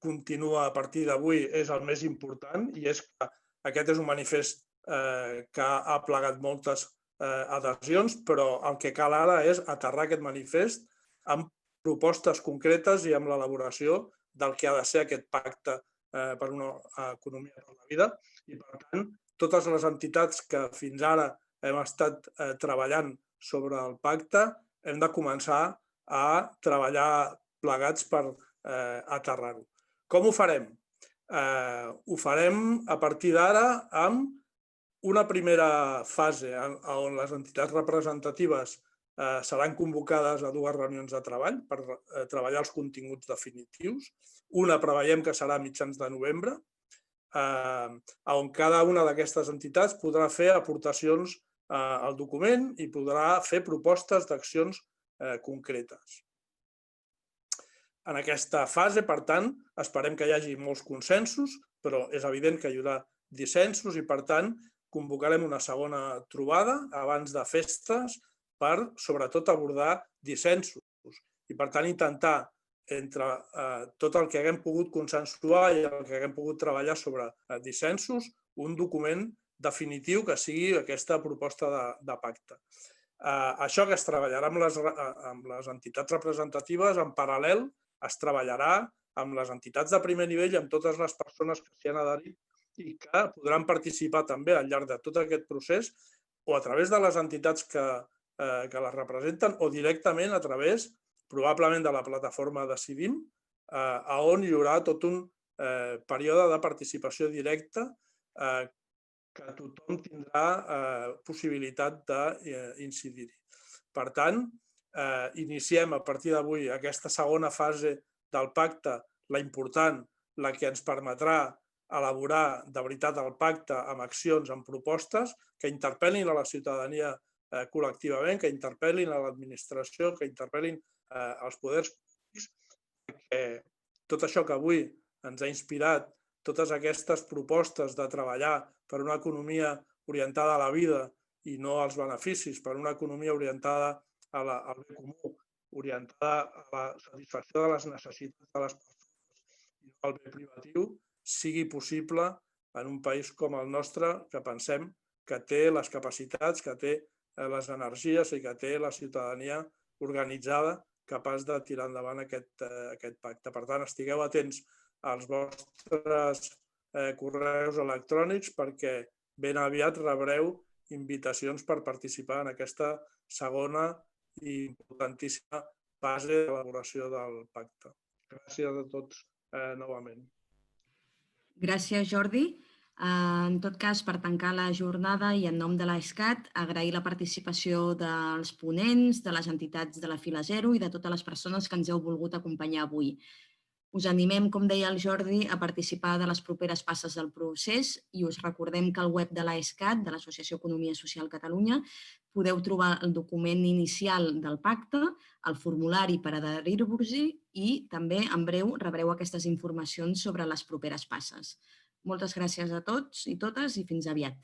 Speaker 10: continua a partir d'avui és el més important i és que aquest és un manifest que ha plegat moltes adhesions, però el que cal ara és aterrar aquest manifest amb propostes concretes i amb l'elaboració del que ha de ser aquest pacte per una economia per la vida. I, per tant, totes les entitats que fins ara hem estat treballant sobre el pacte hem de començar a treballar plegats per aterrar-ho. Com ho farem? Ho farem a partir d'ara amb una primera fase on les entitats representatives seran convocades a 2 reunions de treball per treballar els continguts definitius. Una preveiem que serà a mitjans de novembre, on cada una d'aquestes entitats podrà fer aportacions al document i podrà fer propostes d'accions concretes. En aquesta fase, per tant, esperem que hi hagi molts consensos, però és evident que hi haurà dissensos i, per tant, convocarem una segona trobada abans de festes per, sobretot, abordar dissensos i, per tant, intentar, entre tot el que haguem pogut consensuar i el que haguem pogut treballar sobre dissensos, un document definitiu que sigui aquesta proposta de pacte. Això que es treballarà amb les entitats representatives, en paral·lel es treballarà amb les entitats de primer nivell i amb totes les persones que s'hi han adherit i que podran participar també al llarg de tot aquest procés o a través de les entitats que les representen o directament a través, probablement, de la plataforma Decidim, on hi haurà tot un període de participació directa que tothom tindrà possibilitat d'incidir-hi. Per tant, iniciem a partir d'avui aquesta segona fase del pacte, la important, la que ens permetrà elaborar de veritat el pacte amb accions, amb propostes que interpel·lin a la ciutadania col·lectivament, que interpel·lin a l'administració, que interpel·lin als poders públics, perquè tot això que avui ens ha inspirat, totes aquestes propostes de treballar per una economia orientada a la vida i no als beneficis, per una economia orientada al bé comú, orientada a la satisfacció de les necessitats de les persones i no al bé privatiu, sigui possible en un país com el nostre, que pensem que té les capacitats, que té les energies i que té la ciutadania organitzada capaç de tirar endavant aquest pacte. Per tant, estigueu atents als vostres correus electrònics perquè ben aviat rebreu invitacions per participar en aquesta segona i importantíssima fase d'elaboració del pacte. Gràcies a tots novament.
Speaker 1: Gràcies, Jordi. En tot cas, per tancar la jornada i en nom de l'ESCAT, agrair la participació dels ponents, de les entitats de la Fila Zero i de totes les persones que ens heu volgut acompanyar avui. Us animem, com deia el Jordi, a participar de les properes passes del procés i us recordem que al web de l'AESCAT, de l'Associació Economia Social Catalunya, podeu trobar el document inicial del pacte, el formulari per adherir-vos-hi i també en breu rebreu aquestes informacions sobre les properes passes. Moltes gràcies a tots i totes i fins aviat.